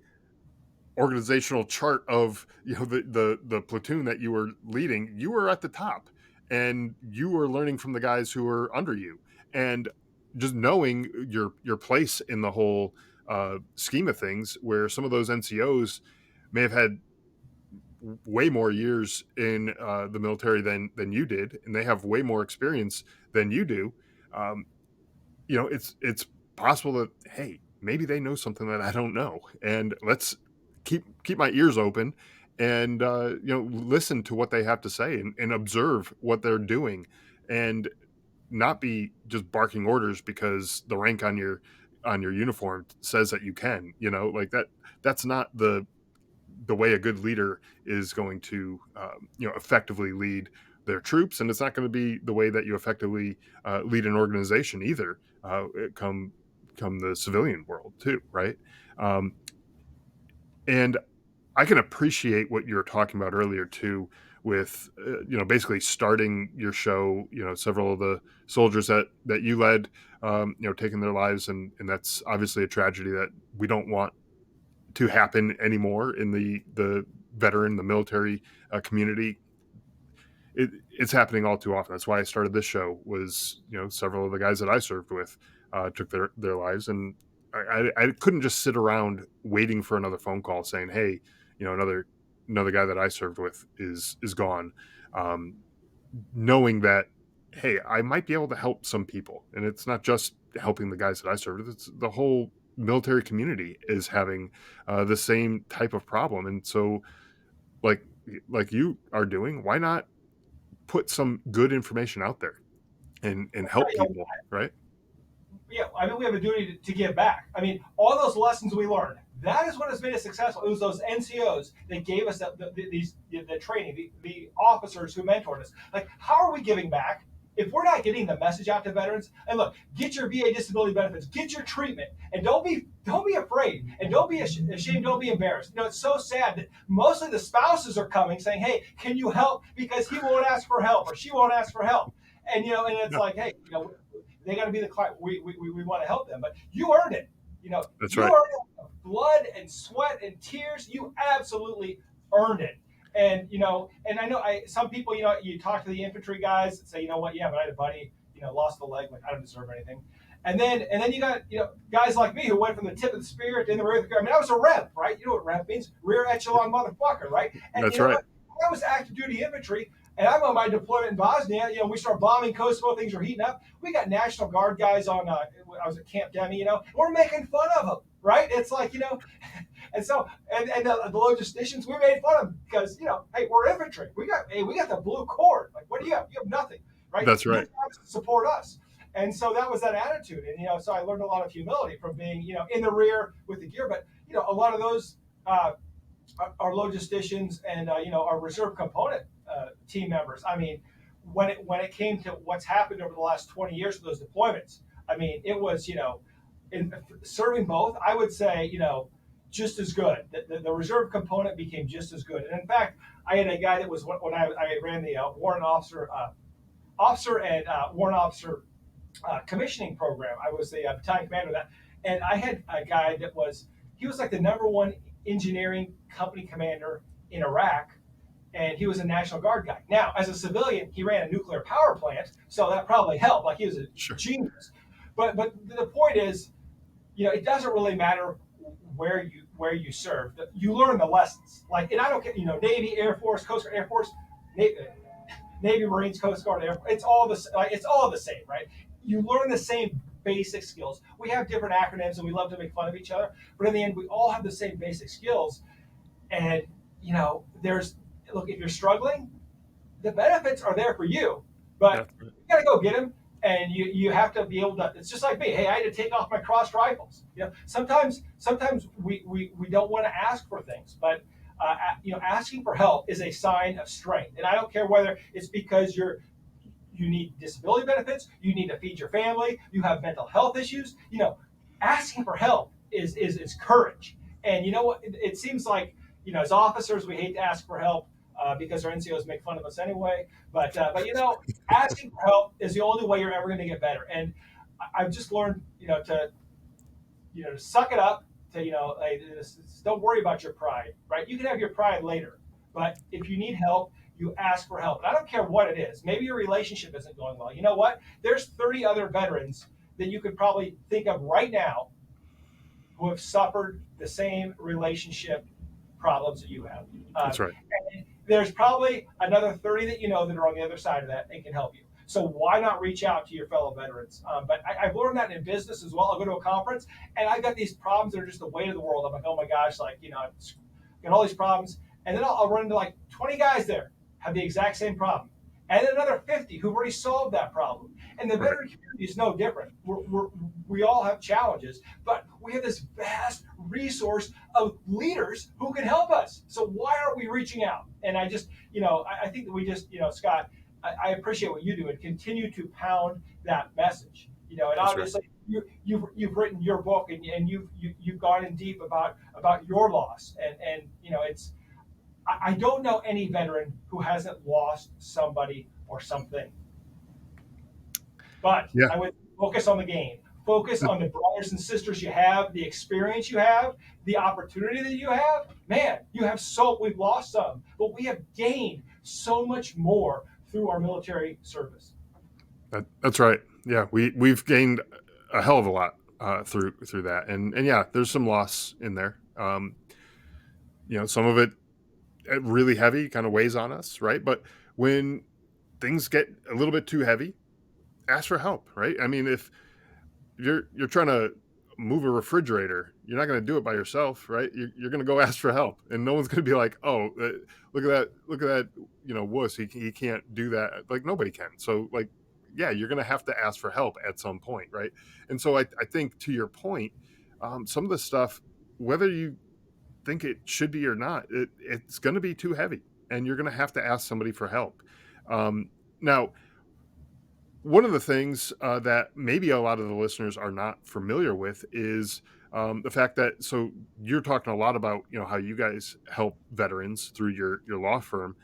organizational chart of the platoon that you were leading, you were at the top, and you were learning from the guys who were under you, and just knowing your place in the whole scheme of things, where some of those NCOs may have had way more years in the military than you did, and they have way more experience than you do. It's possible that, hey, maybe they know something that I don't know, and let's keep my ears open and listen to what they have to say and observe what they're doing, and not be just barking orders because the rank on your uniform says that you can, like that's not the way a good leader is going to effectively lead their troops, and it's not going to be the way that you effectively lead an organization either, come the civilian world too, right? And I can appreciate what you were talking about earlier too, with basically starting your show. Several of the soldiers that you led, taking their lives, and that's obviously a tragedy that we don't want to happen anymore in the military community. It's happening all too often. That's why I started this show. Was several of the guys that I served with took their lives, and I couldn't just sit around waiting for another phone call saying, hey, another guy that I served with is gone. Knowing that, hey, I might be able to help some people, and it's not just helping the guys that I served with, it's the whole military community is having the same type of problem. And so like you are doing, why not put some good information out there and help people, right? Yeah, I mean, we have a duty to give back. I mean, all those lessons we learned, that is what has made us successful. It was those NCOs that gave us the training, the officers who mentored us. Like, how are we giving back if we're not getting the message out to veterans? And look, get your VA disability benefits, get your treatment, and don't be afraid, and don't be ashamed, don't be embarrassed. It's so sad that mostly the spouses are coming saying, hey, can you help? Because he won't ask for help or she won't ask for help. And and it's like, hey, they got to be the client. We want to help them, but you earned it. That's you right. earned it. Blood and sweat and tears. You absolutely earned it. And and I know some people, you talk to the infantry guys and say, yeah, but I had a buddy, lost a leg, like I don't deserve anything. And then you got guys like me who went from the tip of the spear to in the rear of the. I mean, I was a rep, right? You know what rep means? Rear echelon motherfucker, right? And that's right. I was active duty infantry. And I'm on my deployment in Bosnia. We start bombing Kosovo. Things are heating up. We got National Guard guys on. I was at Camp Demi. We're making fun of them, right? It's like and so and the logisticians, we made fun of them because hey, we're infantry. We got the blue cord. Like, what do you have? You have nothing. right? That's Your right. job is to support us. And so that was that attitude. And, so I learned a lot of humility from being, in the rear with the gear. But, a lot of those our logisticians and, our reserve component team members. I mean, when it came to what's happened over the last 20 years with those deployments, I mean, it was, in serving both, I would say, just as good. The reserve component became just as good. And in fact, I had a guy that was when I ran the warrant officer and warrant officer commissioning program. I was the battalion commander of that, and I had a guy that he was like the number one engineering company commander in Iraq, and he was a National Guard guy. Now, as a civilian, he ran a nuclear power plant, so that probably helped. Like, he was a Sure. genius. But the point is, it doesn't really matter where you serve. You learn the lessons. Like, and I don't care, Navy, Air Force, Coast Guard, Air Force, Navy, Marines, Coast Guard, Air Force. It's all the same, right? You learn the same basic skills. We have different acronyms and we love to make fun of each other, but in the end, we all have the same basic skills. And look, if you're struggling, the benefits are there for you, but That's right. you got to go get them. And you have to be able to. It's just like me. Hey, I had to take off my crossed rifles. Sometimes we don't want to ask for things, but asking for help is a sign of strength. And I don't care whether it's because you need disability benefits, you need to feed your family, you have mental health issues. Asking for help is courage. And you know what? It seems like, as officers, we hate to ask for help because our NCOs make fun of us anyway. But asking for help is the only way you're ever going to get better. And I've just learned, to suck it up. Don't worry about your pride, right? You can have your pride later, but if you need help, you ask for help. And I don't care what it is. Maybe your relationship isn't going well. You know what? There's 30 other veterans that you could probably think of right now who have suffered the same relationship problems that you have. That's right. And there's probably another 30 that that are on the other side of that and can help you. So why not reach out to your fellow veterans? But I've learned that in business as well. I'll go to a conference and I've got these problems that are just the weight of the world. I'm like, oh my gosh, I've got all these problems. And then I'll run into like 20 guys there have the exact same problem. And then another 50 who've already solved that problem. And the veteran community is no different. We all have challenges, but we have this vast resource of leaders who can help us. So why aren't we reaching out? And I just, I think that we just, Scott, I appreciate what you do and continue to pound that message. And That's obviously you've written your book and you've gone in deep about your loss and it's. I don't know any veteran who hasn't lost somebody or something. But Yeah. I would focus on the game. Focus on the brothers and sisters you have, the experience you have, the opportunity that you have. Man, we've lost some, but we have gained so much more through our military service. That's right. Yeah, we've gained a hell of a lot through that, and yeah, there's some loss in there. Some of it really heavy, kind of weighs on us, right? But when things get a little bit too heavy, ask for help, right? I mean, if you're trying to move a refrigerator, you're not going to do it by yourself, right? You're going to go ask for help, and no one's going to be like, "Oh, look at that, wuss. He can't do that." Like, nobody can. So, like, yeah, you're going to have to ask for help at some point, right? And so I think, to your point, some of the stuff, whether you think it should be or not, it's going to be too heavy, and you're going to have to ask somebody for help. Now, one of the things that maybe a lot of the listeners are not familiar with is the fact that, so you're talking a lot about how you guys help veterans through your law firm.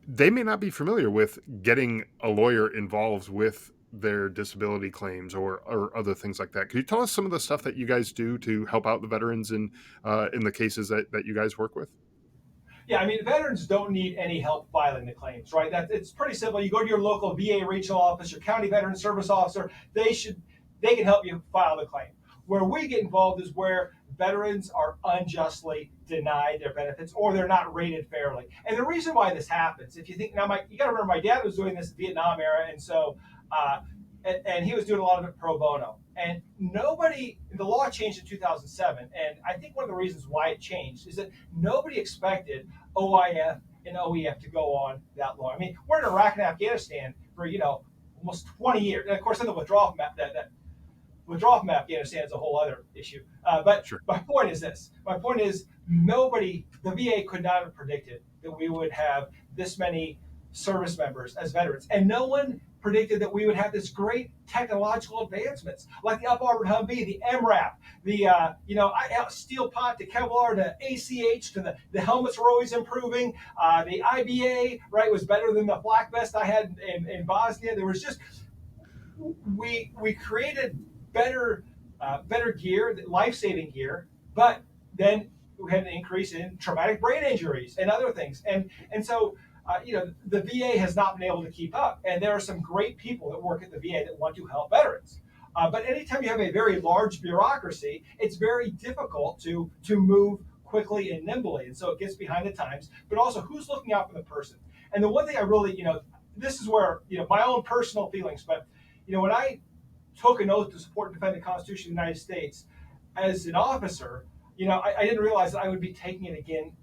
They may not be familiar with getting a lawyer involved with their disability claims or other things like that. Could you tell us some of the stuff that you guys do to help out the veterans in the cases that you guys work with? Yeah, I mean, veterans don't need any help filing the claims, right? It's pretty simple. You go to your local VA regional office, your county veteran service officer. They can help you file the claim. Where we get involved is where veterans are unjustly denied their benefits or they're not rated fairly. And the reason why this happens, if you think now, you got to remember, my dad was doing this Vietnam era, and so and he was doing a lot of it pro bono. And the law changed in 2007. And I think one of the reasons why it changed is that nobody expected OIF an OEF to go on that long. I mean, we're in Iraq and Afghanistan for almost 20 years. And of course, then the withdrawal from that withdrawal from Afghanistan is a whole other issue. But Sure. my point is this: my point is nobody, the VA could not have predicted that we would have this many service members as veterans, and no one predicted that we would have this great technological advancements like the up armored Humvee, the MRAP, the steel pot to Kevlar to ACH to the helmets were always improving. The IBA was better than the flak vest I had in Bosnia. There was just we created better gear, life saving gear, but then we had an increase in traumatic brain injuries and other things, and so the VA has not been able to keep up. And there are some great people that work at the VA that want to help veterans. But anytime you have a very large bureaucracy, it's very difficult to move quickly and nimbly. And so it gets behind the times, but also who's looking out for the person. And the one thing I really, this is where, my own personal feelings, but, when I took an oath to support and defend the Constitution of the United States as an officer, I didn't realize that I would be taking it again,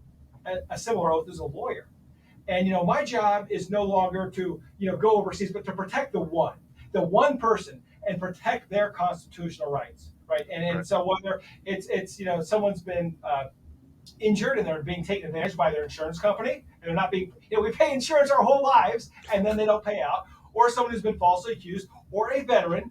a similar oath as a lawyer. And my job is no longer to go overseas, but to protect the one person, and protect their constitutional rights, right? And so whether it's someone's been injured and they're being taken advantage by their insurance company, and they're not being we pay insurance our whole lives and then they don't pay out, or someone who's been falsely accused, or a veteran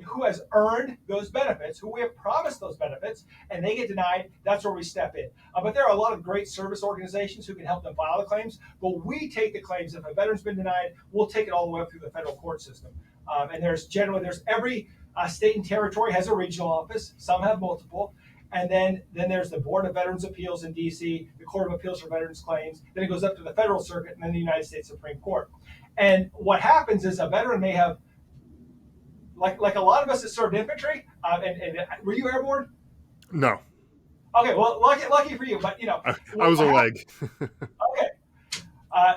who has earned those benefits, who we have promised those benefits, and they get denied, that's where we step in. But there are a lot of great service organizations who can help them file the claims, but we take the claims. If a veteran's been denied, we'll take it all the way up through the federal court system. And there's every state and territory has a regional office, some have multiple, and then there's the Board of Veterans Appeals in DC, the Court of Appeals for Veterans Claims, then it goes up to the federal circuit, and then the United States Supreme Court. And what happens is a veteran may have, like a lot of us that served infantry, and were you airborne? No. Okay, well, lucky for you, but I was a leg. Okay,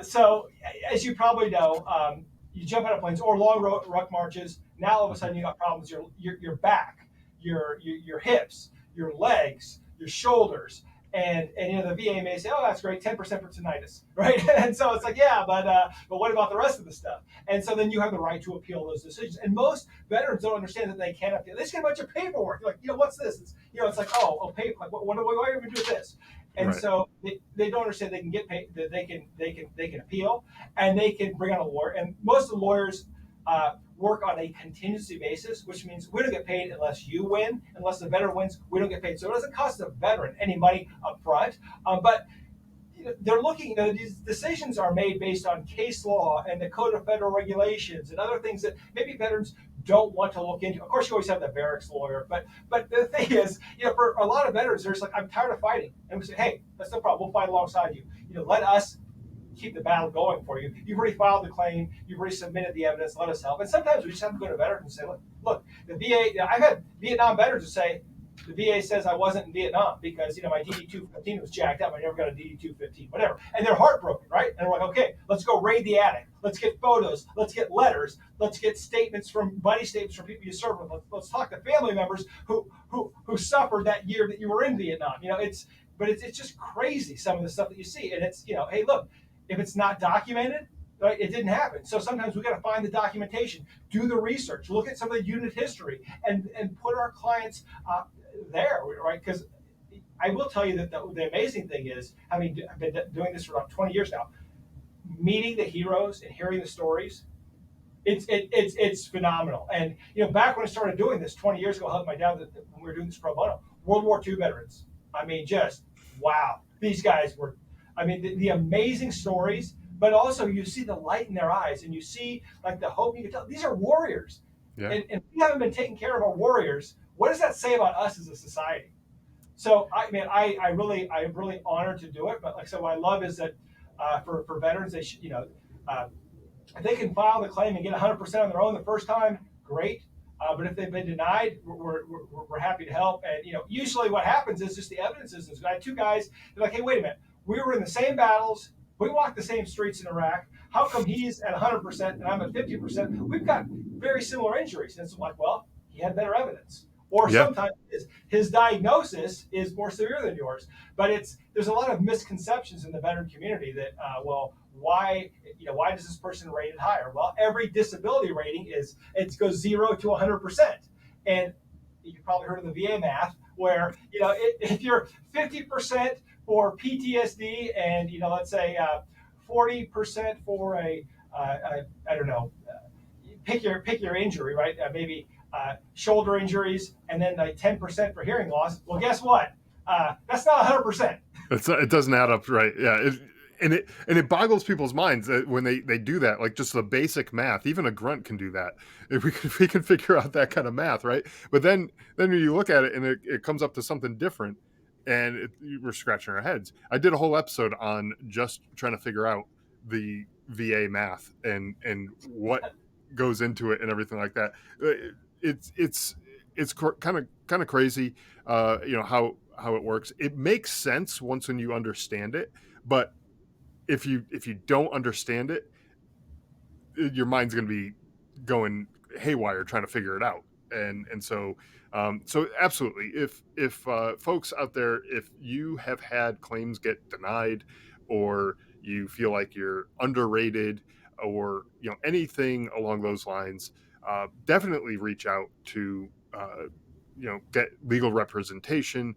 so as you probably know, you jump out of planes or long ruck marches. Now all of a sudden you got problems with your back, your hips, your legs, your shoulders. And the VA may say, oh, that's great, 10% for tinnitus, right? And so it's like, yeah, but what about the rest of the stuff? And so then you have the right to appeal those decisions. And most veterans don't understand that they can't appeal. They just get a bunch of paperwork. You're like, what's this? It's like, paper. Why do we do this? And so they don't understand they can get paid, that they can appeal, and they can bring on a lawyer. And most of the lawyers work on a contingency basis, which means we don't get paid unless you win. Unless the veteran wins, we don't get paid. So it doesn't cost the veteran any money up front. But they're looking, these decisions are made based on case law and the Code of Federal Regulations and other things that maybe veterans don't want to look into. Of course, you always have the barracks lawyer, but the thing is, for a lot of veterans, they're just like, I'm tired of fighting. And we say, hey, that's no problem. We'll fight alongside you. Let us keep the battle going for you. You've already filed the claim. You've already submitted the evidence. Let us help. And sometimes we just have to go to veterans and say, look, the VA, I've had Vietnam veterans who say, the VA says I wasn't in Vietnam because, my DD-215 was jacked up. I never got a DD-215, whatever. And they're heartbroken, right? And we're like, okay, let's go raid the attic. Let's get photos. Let's get letters. Let's get buddy statements from people you served with. Let's talk to family members who suffered that year that you were in Vietnam. It's just crazy, some of the stuff that you see. And it's, hey, look, if it's not documented, right, it didn't happen. So sometimes we got to find the documentation, do the research, look at some of the unit history, and put our clients there, right? Because I will tell you that the amazing thing is, having been doing this for about 20 years now, meeting the heroes and hearing the stories, it's phenomenal. And back when I started doing this 20 years ago, helping my dad when we were doing this pro bono, World War II veterans. I mean, just wow, these guys were. I mean, the amazing stories, but also you see the light in their eyes, and you see like the hope. You can tell these are warriors, and we haven't been taking care of our warriors. What does that say about us as a society? So I'm really honored to do it. But like I said, what I love is that for veterans, they should, if they can file the claim and get 100% on their own the first time, great. But if they've been denied, we're happy to help. And usually what happens is just the evidence is I had two guys. They're like, hey, wait a minute. We were in the same battles. We walked the same streets in Iraq. How come he's at 100% and I'm at 50%? We've got very similar injuries. And it's like, well, he had better evidence. or Yeah. sometimes his diagnosis is more severe than yours. But there's a lot of misconceptions in the veteran community that well, why does this person rate it higher? Well, every disability rating it goes 0 to 100%, and you probably heard of the VA math, where if you're 50% for PTSD, and let's say 40% for I don't know, pick your injury, right? Maybe shoulder injuries, and then like 10% for hearing loss. Well, guess what? That's not 100%. It doesn't add up, right? Yeah, it boggles people's minds that when they do that, like just the basic math. Even a grunt can do that. If we can figure out that kind of math, right? But then when you look at it and it comes up to something different, and we're scratching our heads. I did a whole episode on just trying to figure out the VA math and what goes into it and everything like that. It's kind of crazy, how it works. It makes sense once when you understand it, but if you don't understand it, your mind's going to be going haywire trying to figure it out. And so absolutely, if folks out there, if you have had claims get denied, or you feel like you're underrated, or anything along those lines, definitely reach out to get legal representation,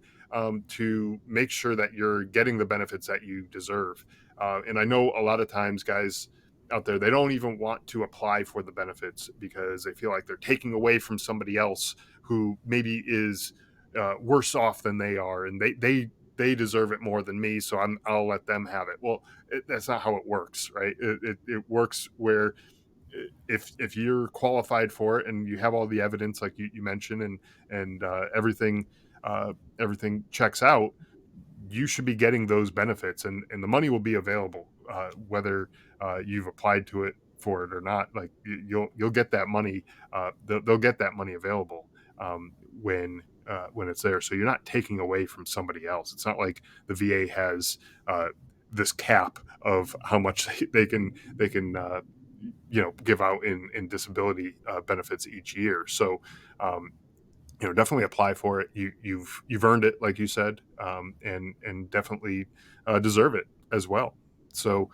to make sure that you're getting the benefits that you deserve. And I know a lot of times guys out there, they don't even want to apply for the benefits because they feel like they're taking away from somebody else who maybe is worse off than they are, and they deserve it more than me, so I'll let them have it. Well, that's not how it works, right? It works where if you're qualified for it and you have all the evidence like you mentioned, and everything checks out, you should be getting those benefits, and the money will be available, whether you've applied to it for it or not. Like you'll get that money. They'll get that money available, when it's there. So you're not taking away from somebody else. It's not like the VA has this cap of how much they can give out in disability benefits each year. So definitely apply for it. You've earned it, like you said, and definitely deserve it as well. So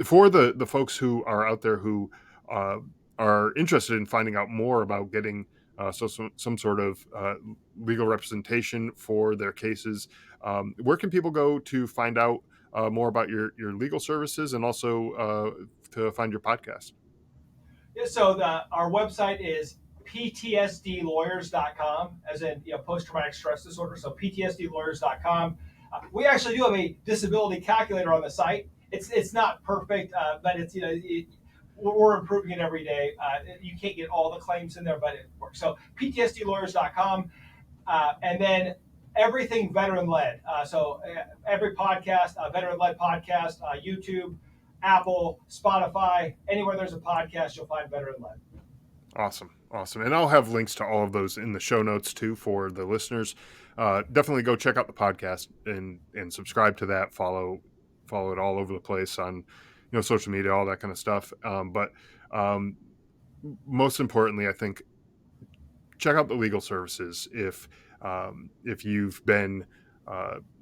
for the folks who are out there who are interested in finding out more about getting some sort of legal representation for their cases, where can people go to find out more about your legal services, and also to find your podcast? Yeah, so our website is ptsdlawyers.com, as in post-traumatic stress disorder. So ptsdlawyers.com. We actually do have a disability calculator on the site. It's not perfect, but we're improving it every day. You can't get all the claims in there, but it works. So ptsdlawyers.com, and then everything veteran-led. Every podcast, veteran-led podcast, YouTube, Apple, Spotify, anywhere there's a podcast, you'll find veteran led. Awesome. And I'll have links to all of those in the show notes too for the listeners. Definitely go check out the podcast and subscribe to that. Follow it all over the place on social media, all that kind of stuff. But most importantly, I think check out the legal services if you've been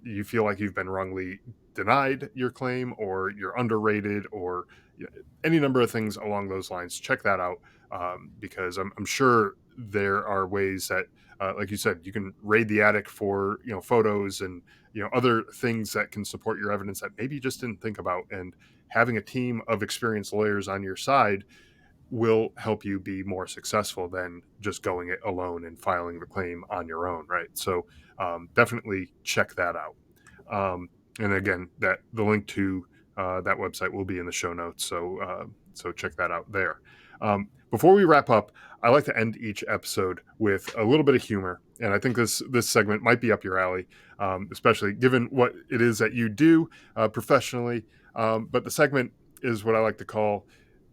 you feel like you've been wrongly denied your claim, or you're underrated, or any number of things along those lines. Check that out, because I'm sure there are ways that, like you said, you can raid the attic for photos and other things that can support your evidence that maybe you just didn't think about. And having a team of experienced lawyers on your side will help you be more successful than just going it alone and filing the claim on your own, right? So definitely check that out. And again, the link to that website will be in the show notes. So check that out there. Before we wrap up, I like to end each episode with a little bit of humor, and I think this segment might be up your alley, especially given what it is that you do professionally. But the segment is what I like to call,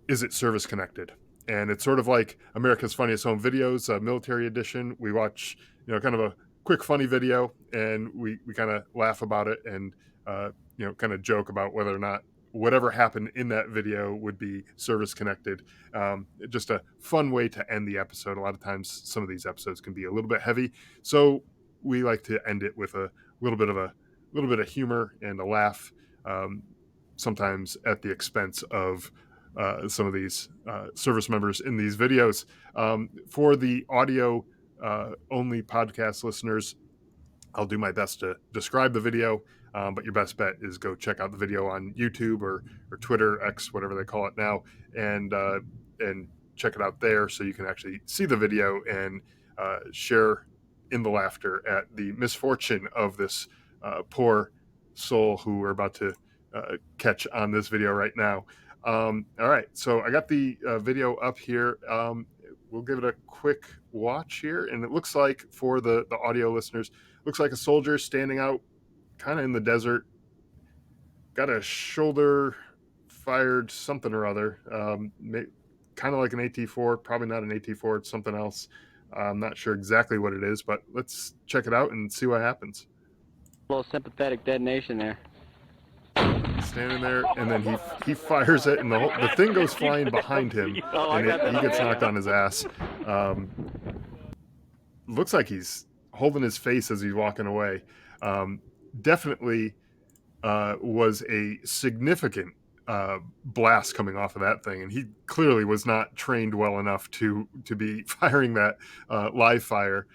"Is it service connected?" And it's sort of like America's Funniest Home Videos, military edition. We watch kind of a quick funny video, and we kind of laugh about it, and kind of joke about whether or not whatever happened in that video would be service connected. Just a fun way to end the episode. A lot of times, some of these episodes can be a little bit heavy, so we like to end it with a little bit of humor and a laugh. Um, Sometimes at the expense of some of these service members in these videos. For the audio only podcast listeners, I'll do my best to describe the video, but your best bet is go check out the video on YouTube or Twitter, X, whatever they call it now, and check it out there so you can actually see the video and share in the laughter at the misfortune of this poor soul who we're about to catch on this video right now. All right, so I got the video up here. We'll give it a quick watch here, and it looks like for the audio listeners, looks like a soldier standing out kind of in the desert, got a shoulder fired something or other, kind of like an AT4, probably not an AT4, it's something else. I'm not sure exactly what it is, but let's check it out and see what happens. A little sympathetic detonation there. Standing there, and then he fires it, and the thing goes flying behind him, and he gets knocked on his ass. Looks like he's holding his face as he's walking away. Definitely was a significant blast coming off of that thing, and he clearly was not trained well enough to be firing that live fire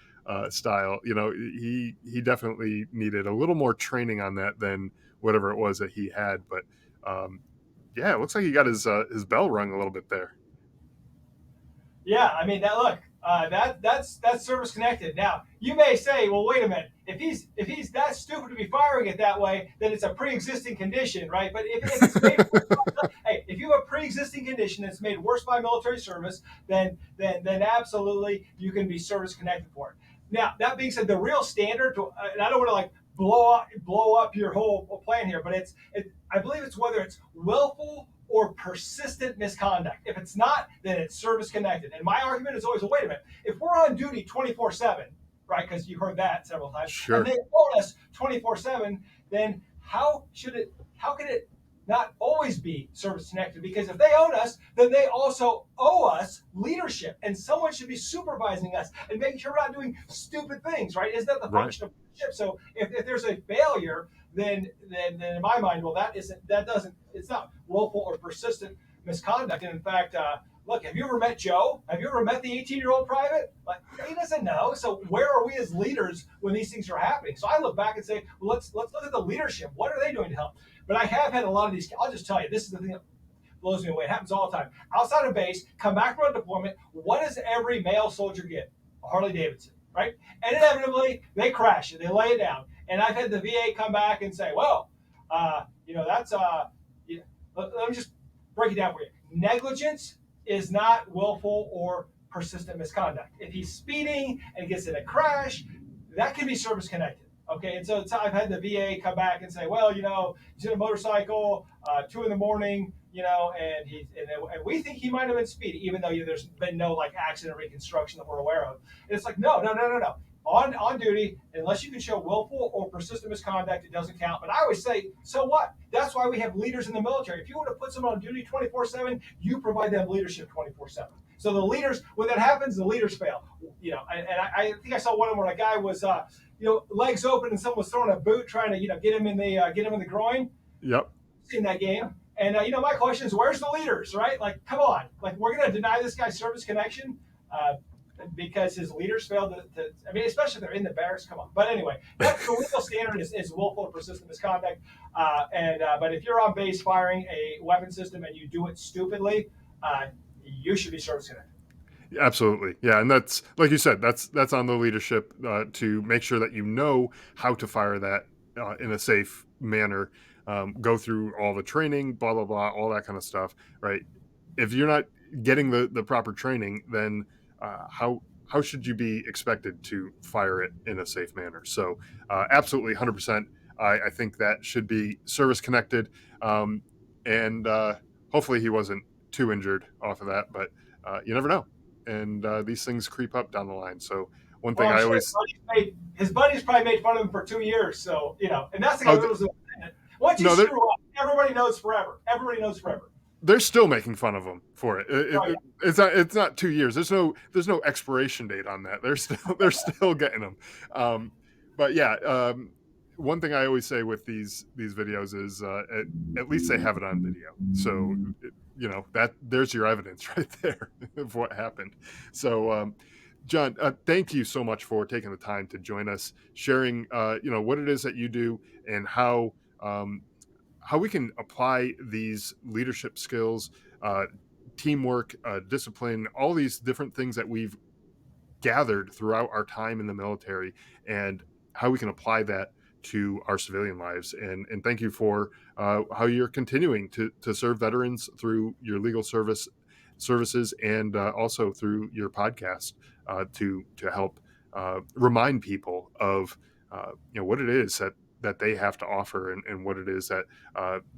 style. You know, he definitely needed a little more training on that than whatever it was that he had. But yeah, it looks like he got his bell rung a little bit there. Yeah, I mean that's service connected. Now you may say, well, wait a minute. If he's that stupid to be firing it that way, then it's a pre-existing condition, right? But if it's made hey, if you have a pre-existing condition that's made worse by military service, then absolutely you can be service connected for it. Now that being said, the real standard, and I don't want to like blow up your whole plan here, but I believe it's whether it's willful or persistent misconduct. If it's not, then it's service connected. And my argument is always, well, wait a minute. If we're on duty 24/7, right? Because you heard that several times, sure. And they own us 24/7, then how can it not always be service connected? Because if they own us, then they also owe us leadership, and someone should be supervising us and making sure we're not doing stupid things, right? Isn't that the function of leadership? So if there's a failure, then in my mind, well, it's not willful or persistent misconduct. And in fact, look, have you ever met Joe? Have you ever met the 18-year-old private? Like, he doesn't know. So where are we as leaders when these things are happening? So I look back and say, well, let's look at the leadership. What are they doing to help? But I have had a lot of these. I'll just tell you, this is the thing that blows me away. It happens all the time. Outside of base, come back from a deployment. What does every male soldier get? A Harley Davidson, right? And inevitably, they crash it. They lay it down. And I've had the VA come back and say, well, that's let me just break it down for you. Negligence is not willful or persistent misconduct. If he's speeding and gets in a crash, that can be service connected. Okay, and so I've had the VA come back and say, well, he's in a motorcycle, 2 a.m, and we think he might have been speeding, even though there's been no like accident reconstruction that we're aware of. And it's like, no. On duty, unless you can show willful or persistent misconduct, it doesn't count. But I always say, so what? That's why we have leaders in the military. If you want to put someone on duty 24/7, you provide them leadership 24/7. So the leaders, when that happens, the leaders fail. I think I saw one where a guy was, legs open and someone was throwing a boot trying to, get him in the groin. Yep. Seen that game. And my question is, where's the leaders, right? Like, come on, like we're going to deny this guy service connection. Because his leaders failed to especially if they're in the barracks, come on. But anyway, that's the legal standard is willful or persistent misconduct. But if you're on base firing a weapon system and you do it stupidly, you should be service connected. Absolutely. Yeah. And that's, like you said, that's on the leadership to make sure that you know how to fire that in a safe manner, go through all the training, blah, blah, blah, all that kind of stuff, right? If you're not getting the proper training, then how should you be expected to fire it in a safe manner? So absolutely 100%. I think that should be service connected. And hopefully he wasn't too injured off of that, but you never know. And these things creep up down the line. So one thing his buddies probably made fun of him for 2 years. So, and that's the guy that was once you screw up, everybody knows forever. Everybody knows forever. They're still making fun of them for it. Oh, yeah. It's not 2 years. There's no expiration date on that. They're still getting them. But yeah, one thing I always say with these videos is at least they have it on video. So that there's your evidence right there of what happened. So John, thank you so much for taking the time to join us, sharing what it is that you do and how we can apply these leadership skills, teamwork, discipline, all these different things that we've gathered throughout our time in the military, and how we can apply that to our civilian lives. And thank you for how you're continuing to serve veterans through your legal services and also through your podcast to help remind people of what it is that they have to offer and what it is that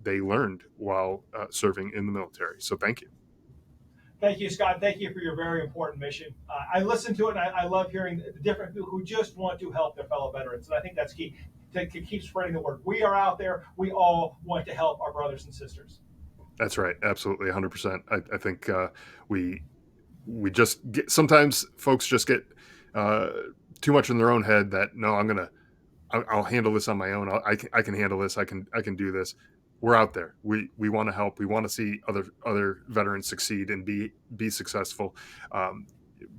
they learned while serving in the military. So thank you. Thank you, Scott. Thank you for your very important mission. I listen to it, and I love hearing the different people who just want to help their fellow veterans. And I think that's key to keep spreading the word. We are out there. We all want to help our brothers and sisters. That's right. Absolutely. 100%. I think we just get, sometimes folks just get too much in their own head that, no, I'll handle this on my own. I can handle this. I can do this. We're out there. We want to help. We want to see other veterans succeed and be successful.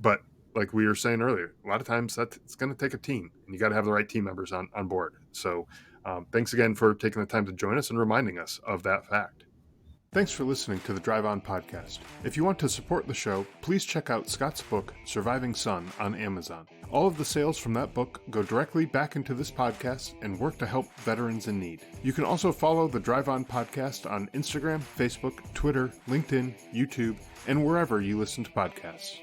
But like we were saying earlier, a lot of times it's going to take a team, and you got to have the right team members on board. So thanks again for taking the time to join us and reminding us of that fact. Thanks for listening to the Drive On podcast. If you want to support the show, please check out Scott's book, Surviving Son, on Amazon. All of the sales from that book go directly back into this podcast and work to help veterans in need. You can also follow the Drive On podcast on Instagram, Facebook, Twitter, LinkedIn, YouTube, and wherever you listen to podcasts.